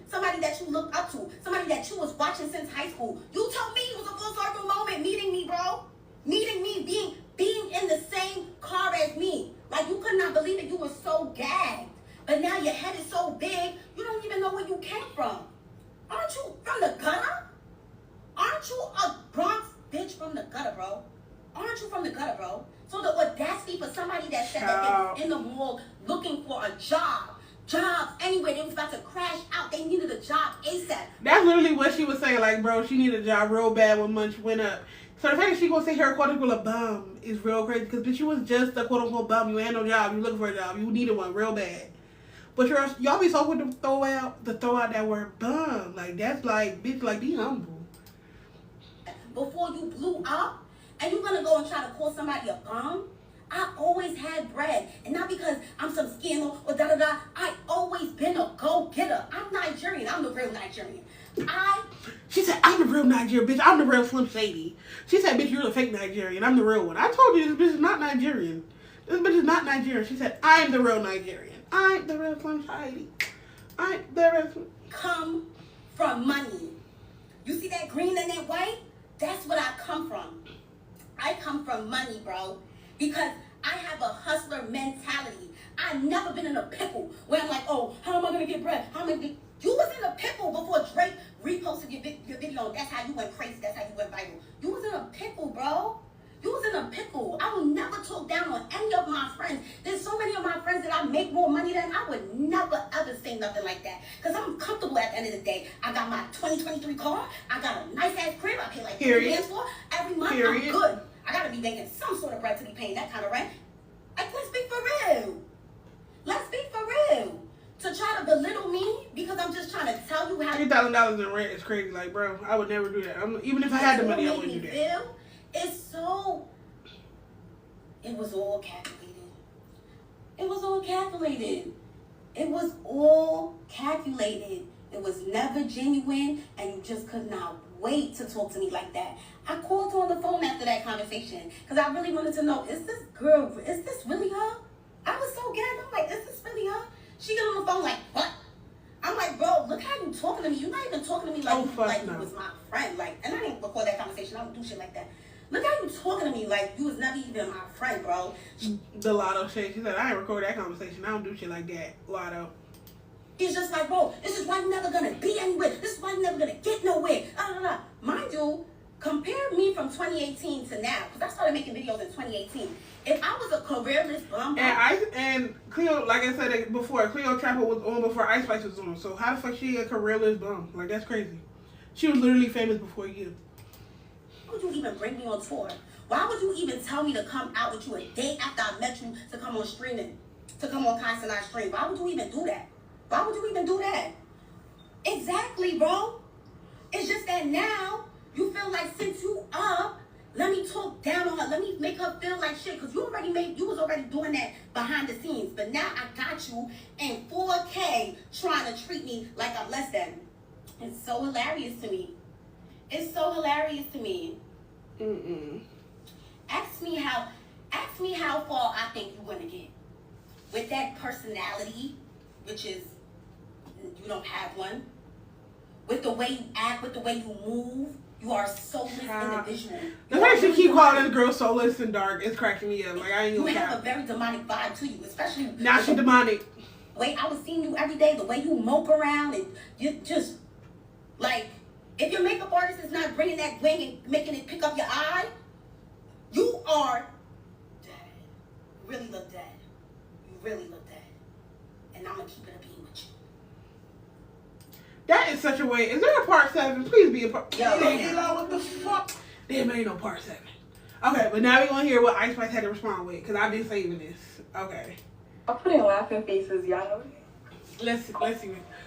Somebody that you looked up to, somebody that you was watching since high school. You told me it was a full circle moment meeting me, bro. Meeting me, being in the same car as me. Like, you could not believe it. You were so gagged. But now your head is so big, you don't even know where you came from. Aren't you from the gutter? Aren't you a Bronx bitch from the gutter, bro? Aren't you from the gutter, bro? So the audacity for somebody that said that they was in the mall looking for a job. Jobs anyway, they was about to crash out. They needed a job ASAP. That's literally what she was saying. Like, bro, she needed a job real bad when Munch went up. So the fact that she gonna say her quote unquote a bum is real crazy because bitch, you was just a quote unquote bum. You had no job. You looking for a job. You needed one real bad. But y'all be so quick to throw out that word bum. Like that's like bitch, like be humble. Before you blew up, and you're gonna go and try to call somebody a bum. I always had bread, and not because I'm some scandal or da-da-da. I always been a go-getter. I'm Nigerian. I'm the real Nigerian. She said, I'm the real Nigerian, bitch. I'm the real Slim Shady. She said, bitch, you're the fake Nigerian. I'm the real one. I told you this bitch is not Nigerian. This bitch is not Nigerian. She said, I'm the real Nigerian. I'm the real Slim Shady. I'm the real... Come from money. You see that green and that white? That's what I come from. I come from money, bro. Because I have a hustler mentality. I've never been in a pickle where I'm like, oh, how am I going to get bread? How am I gonna get... You was in a pickle before Drake reposted your video. That's how you went crazy. That's how you went viral. You was in a pickle, bro. You was in a pickle. I will never talk down on any of my friends. There's so many of my friends that I make more money than. I would never, ever say nothing like that. Because I'm comfortable at the end of the day. I got my 2023 car. I got a nice-ass crib. I pay like $3 for every month. I'm good. I got to be making some sort of bread to be paying that kind of rent. Like, let's be for real. Let's be for real. To try to belittle me because I'm just trying to tell you how... $3,000 in rent is crazy. Like, bro, I would never do that. Even if I had the money, I wouldn't do that. It's so... It was all calculated. It was all calculated. It was all calculated. It was never genuine, and you just could not wait to talk to me like that. I called her on the phone after that conversation because I really wanted to know, is this really her? I was so gagged. I'm like, is this really her? She got on the phone like, what? I'm like, bro, look how you talking to me. You're not even talking to me like, you was my friend. Like, and I didn't record that conversation. I don't do shit like that. Look how you talking to me like you was never even my friend, bro. The Lotto shit. She said, I ain't record that conversation. I don't do shit like that. Lotto. It's just like, bro, this is why you're never gonna be anywhere. This is why you're never gonna get nowhere. Mind you, compare me from 2018 to now, because I started making videos in 2018. If I was a careerless bum, and Cleo, like I said before, Cleotrapa was on before Ice Spice was on. So how the fuck she a careerless bum? Like that's crazy. She was literally famous before you. Why would you even bring me on tour? Why would you even tell me to come out with you a day after I met you to come on streaming, to come on Constant Eye Stream? Why would you even do that? Why would you even do that? Exactly, bro. It's just that now you feel like since you up, let me talk down on her. Let me make her feel like shit. Because you was already doing that behind the scenes. But now I got you in 4K trying to treat me like I'm less than. It's so hilarious to me. It's so hilarious to me. Ask me how far I think you're gonna get. With that personality, which is you don't have one. With the way you act, with the way you move. You are a soulless individual. The fact she keep calling this girl soulless and dark is cracking me up. Like I ain't gonna You have a very demonic vibe to you, especially now. She demonic. Wait, I was seeing you every day. The way you mope around and you just like, if your makeup artist is not bringing that wing and making it pick up your eye, you are dead. You really look dead. You really look dead. And I'm gonna keep it a beam with you. That is such a way. Is there a part 7? Please be a part. Yo, what the fuck? Damn, ain't no part 7. Okay, but now we gonna hear what Ice Spice had to respond with, because I've been saving this. Okay. I'm putting laughing faces, y'all know. Let's see.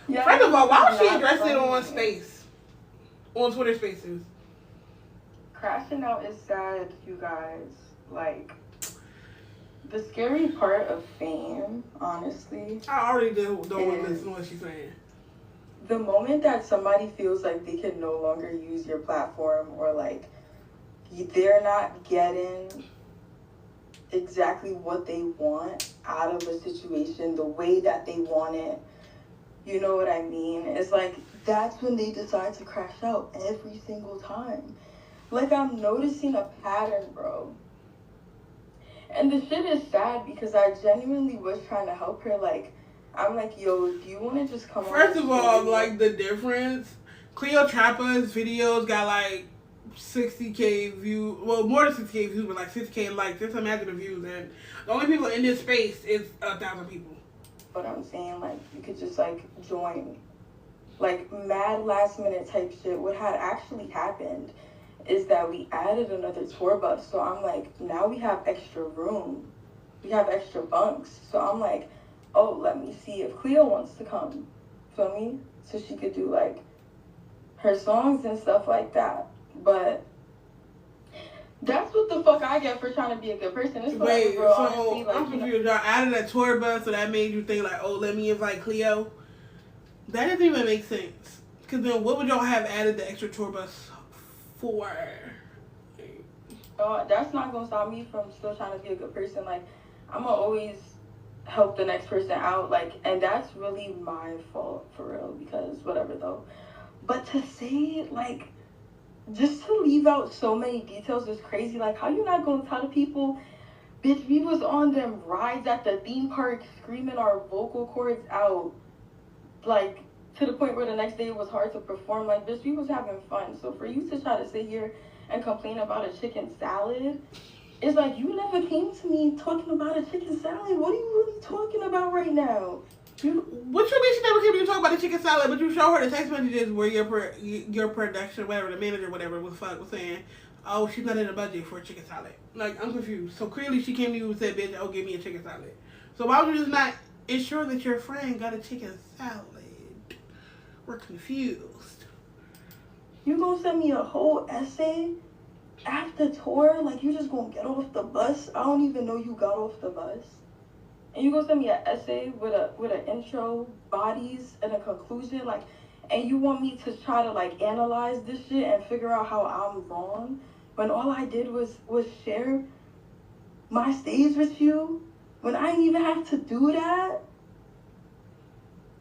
Yeah, First of all, why was she addressed it on Space? On Twitter Spaces? Crashing out is sad, you guys. Like, the scary part of fame, honestly. I already don't want to listen to what she's saying. The moment that somebody feels like they can no longer use your platform, or like they're not getting exactly what they want out of a situation the way that they want it, you know what I mean? It's like that's when they decide to crash out every single time. Like, I'm noticing a pattern, bro. And the shit is sad because I genuinely was trying to help her. Like, I'm like, yo, do you want to just come on? First of all, like, the difference, Cleotrapa's videos got like 60K views, well, more than 60K views, but like 60K likes. Just imagine the views, and the only people in this space is 1,000 people. But I'm saying, like, you could just like join, like, mad last minute type shit. What had actually happened is that we added another tour bus, so I'm like, now we have extra room, we have extra bunks, so I'm like, oh, let me see if Cleo wants to come, feel me, so she could do like her songs and stuff like that. But that's what the fuck I get for trying to be a good person. It's Wait, bro, so honestly, like, I'm confused. Y'all added a tour bus, so that made you think like, oh, let me invite Cleo. That doesn't even make sense. Because then what would y'all have added the extra tour bus for? That's not gonna stop me from still trying to be a good person. Like, I'm gonna always help the next person out. Like, and that's really my fault for real. Because whatever though. But to say like, just to leave out so many details is crazy. Like, how you not gonna tell the people, bitch, we was on them rides at the theme park screaming our vocal cords out, like, to the point where the next day it was hard to perform. Like, bitch, we was having fun. So for you to try to sit here and complain about a chicken salad, it's like, you never came to me talking about a chicken salad. What are you really talking about right now? What you mean she never came to you talk about the chicken salad, but you show her the text messages where your production, whatever, the manager, whatever, was saying, oh, she's not in the budget for a chicken salad. Like, I'm confused. So clearly she came to you and said, bitch, oh, give me a chicken salad. So why would you just not ensure that your friend got a chicken salad? We're confused. You gonna send me a whole essay after tour? Like, you just gonna get off the bus? I don't even know you got off the bus. And you gonna send me an essay with an intro, bodies, and a conclusion? Like, and you want me to try to like analyze this shit and figure out how I'm wrong when all I did was share my stage with you, when I didn't even have to do that?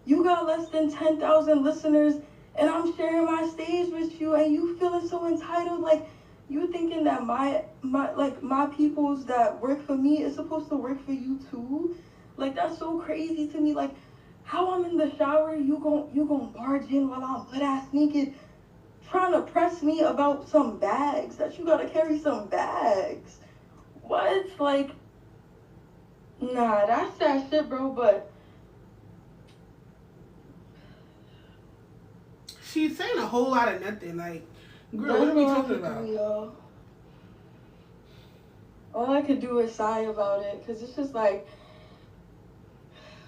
You got less than 10,000 listeners and I'm sharing my stage with you and you feeling so entitled. Like, you thinking that my peoples that work for me is supposed to work for you too? Like, that's so crazy to me. Like, how I'm in the shower, you gon' barge in while I'm butt ass naked trying to press me about some bags, that you gotta carry some bags. What? Like, nah, that's that shit, bro. But she's saying a whole lot of nothing. Like, girl, what are we talking about? Y'all. All I could do is sigh about it, because it's just like,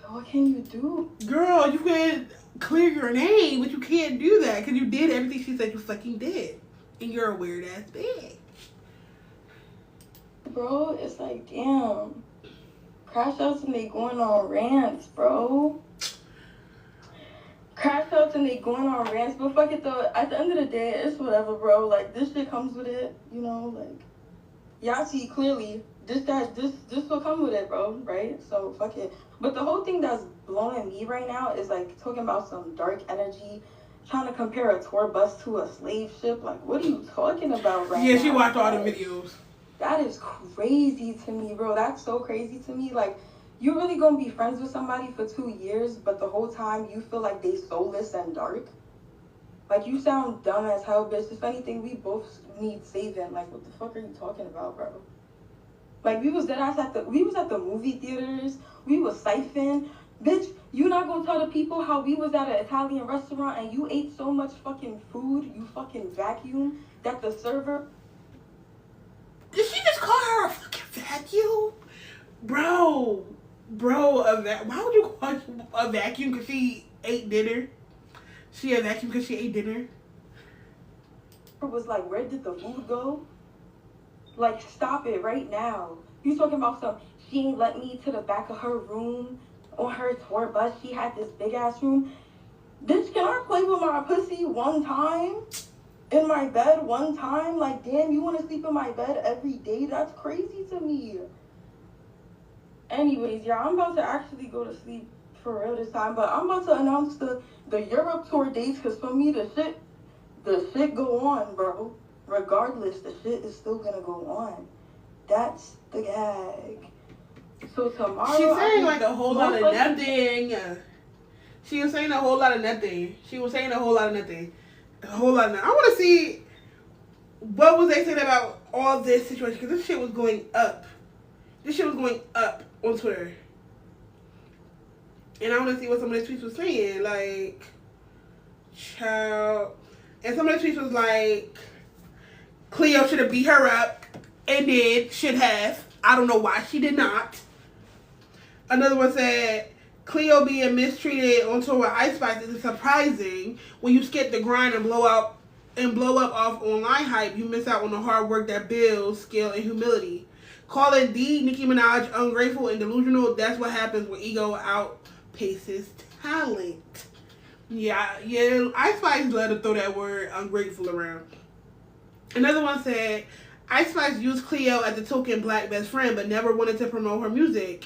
what can you do? Girl, you can clear your name, but you can't do that because you did everything she said you fucking did. And you're a weird ass bitch. Bro, it's like, damn. Crash outs and they going on rants, bro. Crash outs and they going on rants, but fuck it though. At the end of the day, it's whatever, bro. Like, this shit comes with it, you know, like, y'all see clearly, this will come with it, bro, right? So, fuck it. But the whole thing that's blowing me right now is, like, talking about some dark energy, trying to compare a tour bus to a slave ship. Like, what are you talking about right now? Yeah, she watched all the videos. That is crazy to me, bro. That's so crazy to me. Like, you really gonna be friends with somebody for 2 years, but the whole time you feel like they soulless and dark? Like, you sound dumb as hell, bitch. If anything, we both need saving. Like, what the fuck are you talking about, bro? Like, we was at the movie theaters. We was siphoning. Bitch, you not gonna tell the people how we was at an Italian restaurant and you ate so much fucking food, you fucking vacuum, that the server... Did she just call her a fucking vacuum? Bro, why would you call her a vacuum because she ate dinner? She a vacuum because she ate dinner? Was like, where did the food go? Like, stop it right now. You talking about some, she ain't let me to the back of her room on her tour bus. She had this big ass room. Bitch, can I play with my pussy one time? In my bed one time? Like, damn, you want to sleep in my bed every day? That's crazy to me. Anyways, yeah, I'm about to actually go to sleep for real this time. But I'm about to announce the Europe tour dates, because for me, the shit go on, bro. Regardless, the shit is still gonna go on. That's the gag. So tomorrow, She's saying like a whole lot of nothing. She was saying a whole lot of nothing. She was saying a whole lot of nothing. A whole lot of nothing. I want to see what was they saying about all this situation, because this shit was going up. This shit was going up on Twitter. And I want to see what some of the tweets was saying. Like, child. And some of the tweets was like, Cleo should have beat her up. And did. Should have. I don't know why she did not. Another one said, Cleo being mistreated on tour with Ice Spice isn't surprising. When you skip the grind and blow up off online hype, you miss out on the hard work that builds skill and humility. Calling Nicki Minaj ungrateful and delusional, that's what happens when ego outpaces talent. Yeah, Ice Spice let her throw that word ungrateful around. Another one said, Ice Spice used Cleo as a token black best friend, but never wanted to promote her music.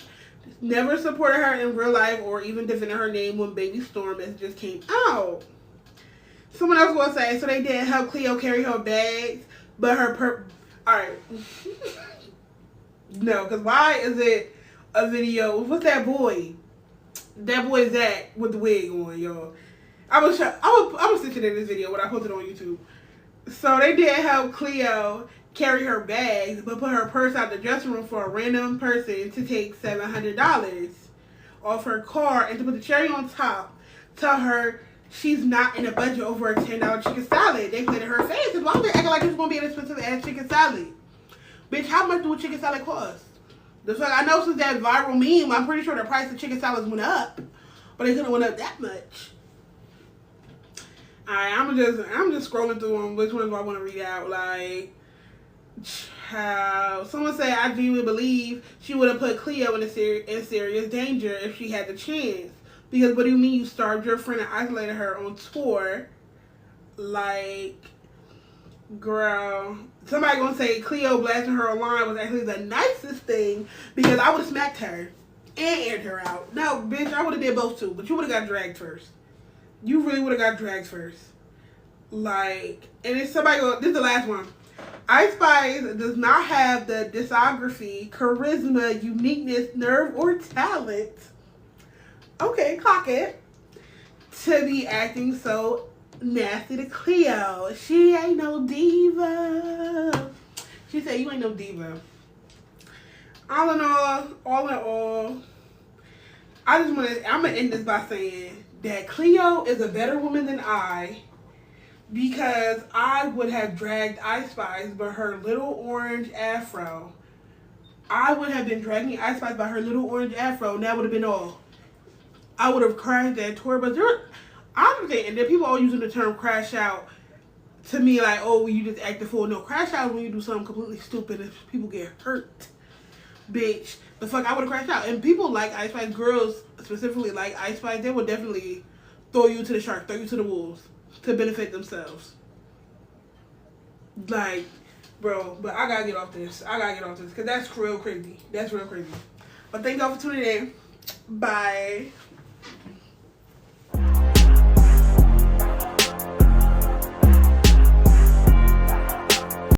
Never supported her in real life or even defended her name when Baby Storm just came out. Someone else will say, so they did help Cleo carry her bags, but her alright. No, because why is it a video? What's that boy? That boy Zach with the wig on, y'all. I was sitting in this video when I posted on YouTube. So they did help Cleo carry her bags, but put her purse out the dressing room for a random person to take $700 off her car, and to put the cherry on top, tell her she's not in a budget over a $10 chicken salad. They played in her face, because why would they acting like it's going to be an expensive ass chicken salad? Bitch, how much do a chicken salad cost? The fuck, I know since that viral meme, I'm pretty sure the price of chicken salads went up, but they couldn't have went up that much. Alright, I'm just scrolling through them. Which ones do I want to read out? Like, child. Someone said, I genuinely believe she would have put Cleo in serious danger if she had the chance. Because what do you mean you starved your friend and isolated her on tour? Like, girl. Somebody gonna say Cleo blasting her online was actually the nicest thing, because I would have smacked her and aired her out. No, bitch, I would have did both too, but you would have got dragged first. You really would have got dragged first. Like, and if somebody go, this is the last one. Ice Spice does not have the discography, charisma, uniqueness, nerve, or talent. Okay, clock it. To be acting so nasty to Cleo. She ain't no diva. She said, you ain't no diva. All in all, I'm gonna end this by saying that Cleo is a better woman than I, because I would have dragged Ice Spice by her little orange afro. I would have been dragging Ice Spice by her little orange afro, and that would have been all. I would have crashed that tour, but I'm thinking that people are using the term crash out to me like, oh, you just act a fool. No, crash out is when you do something completely stupid and people get hurt. Bitch, the fuck, I would have crashed out. And people like Ice Spice, girls specifically like Ice Spice, they would definitely throw you to the shark, throw you to the wolves to benefit themselves. Like, bro, but I gotta get off this. Because that's real crazy. That's real crazy. But thank y'all for tuning in. Bye.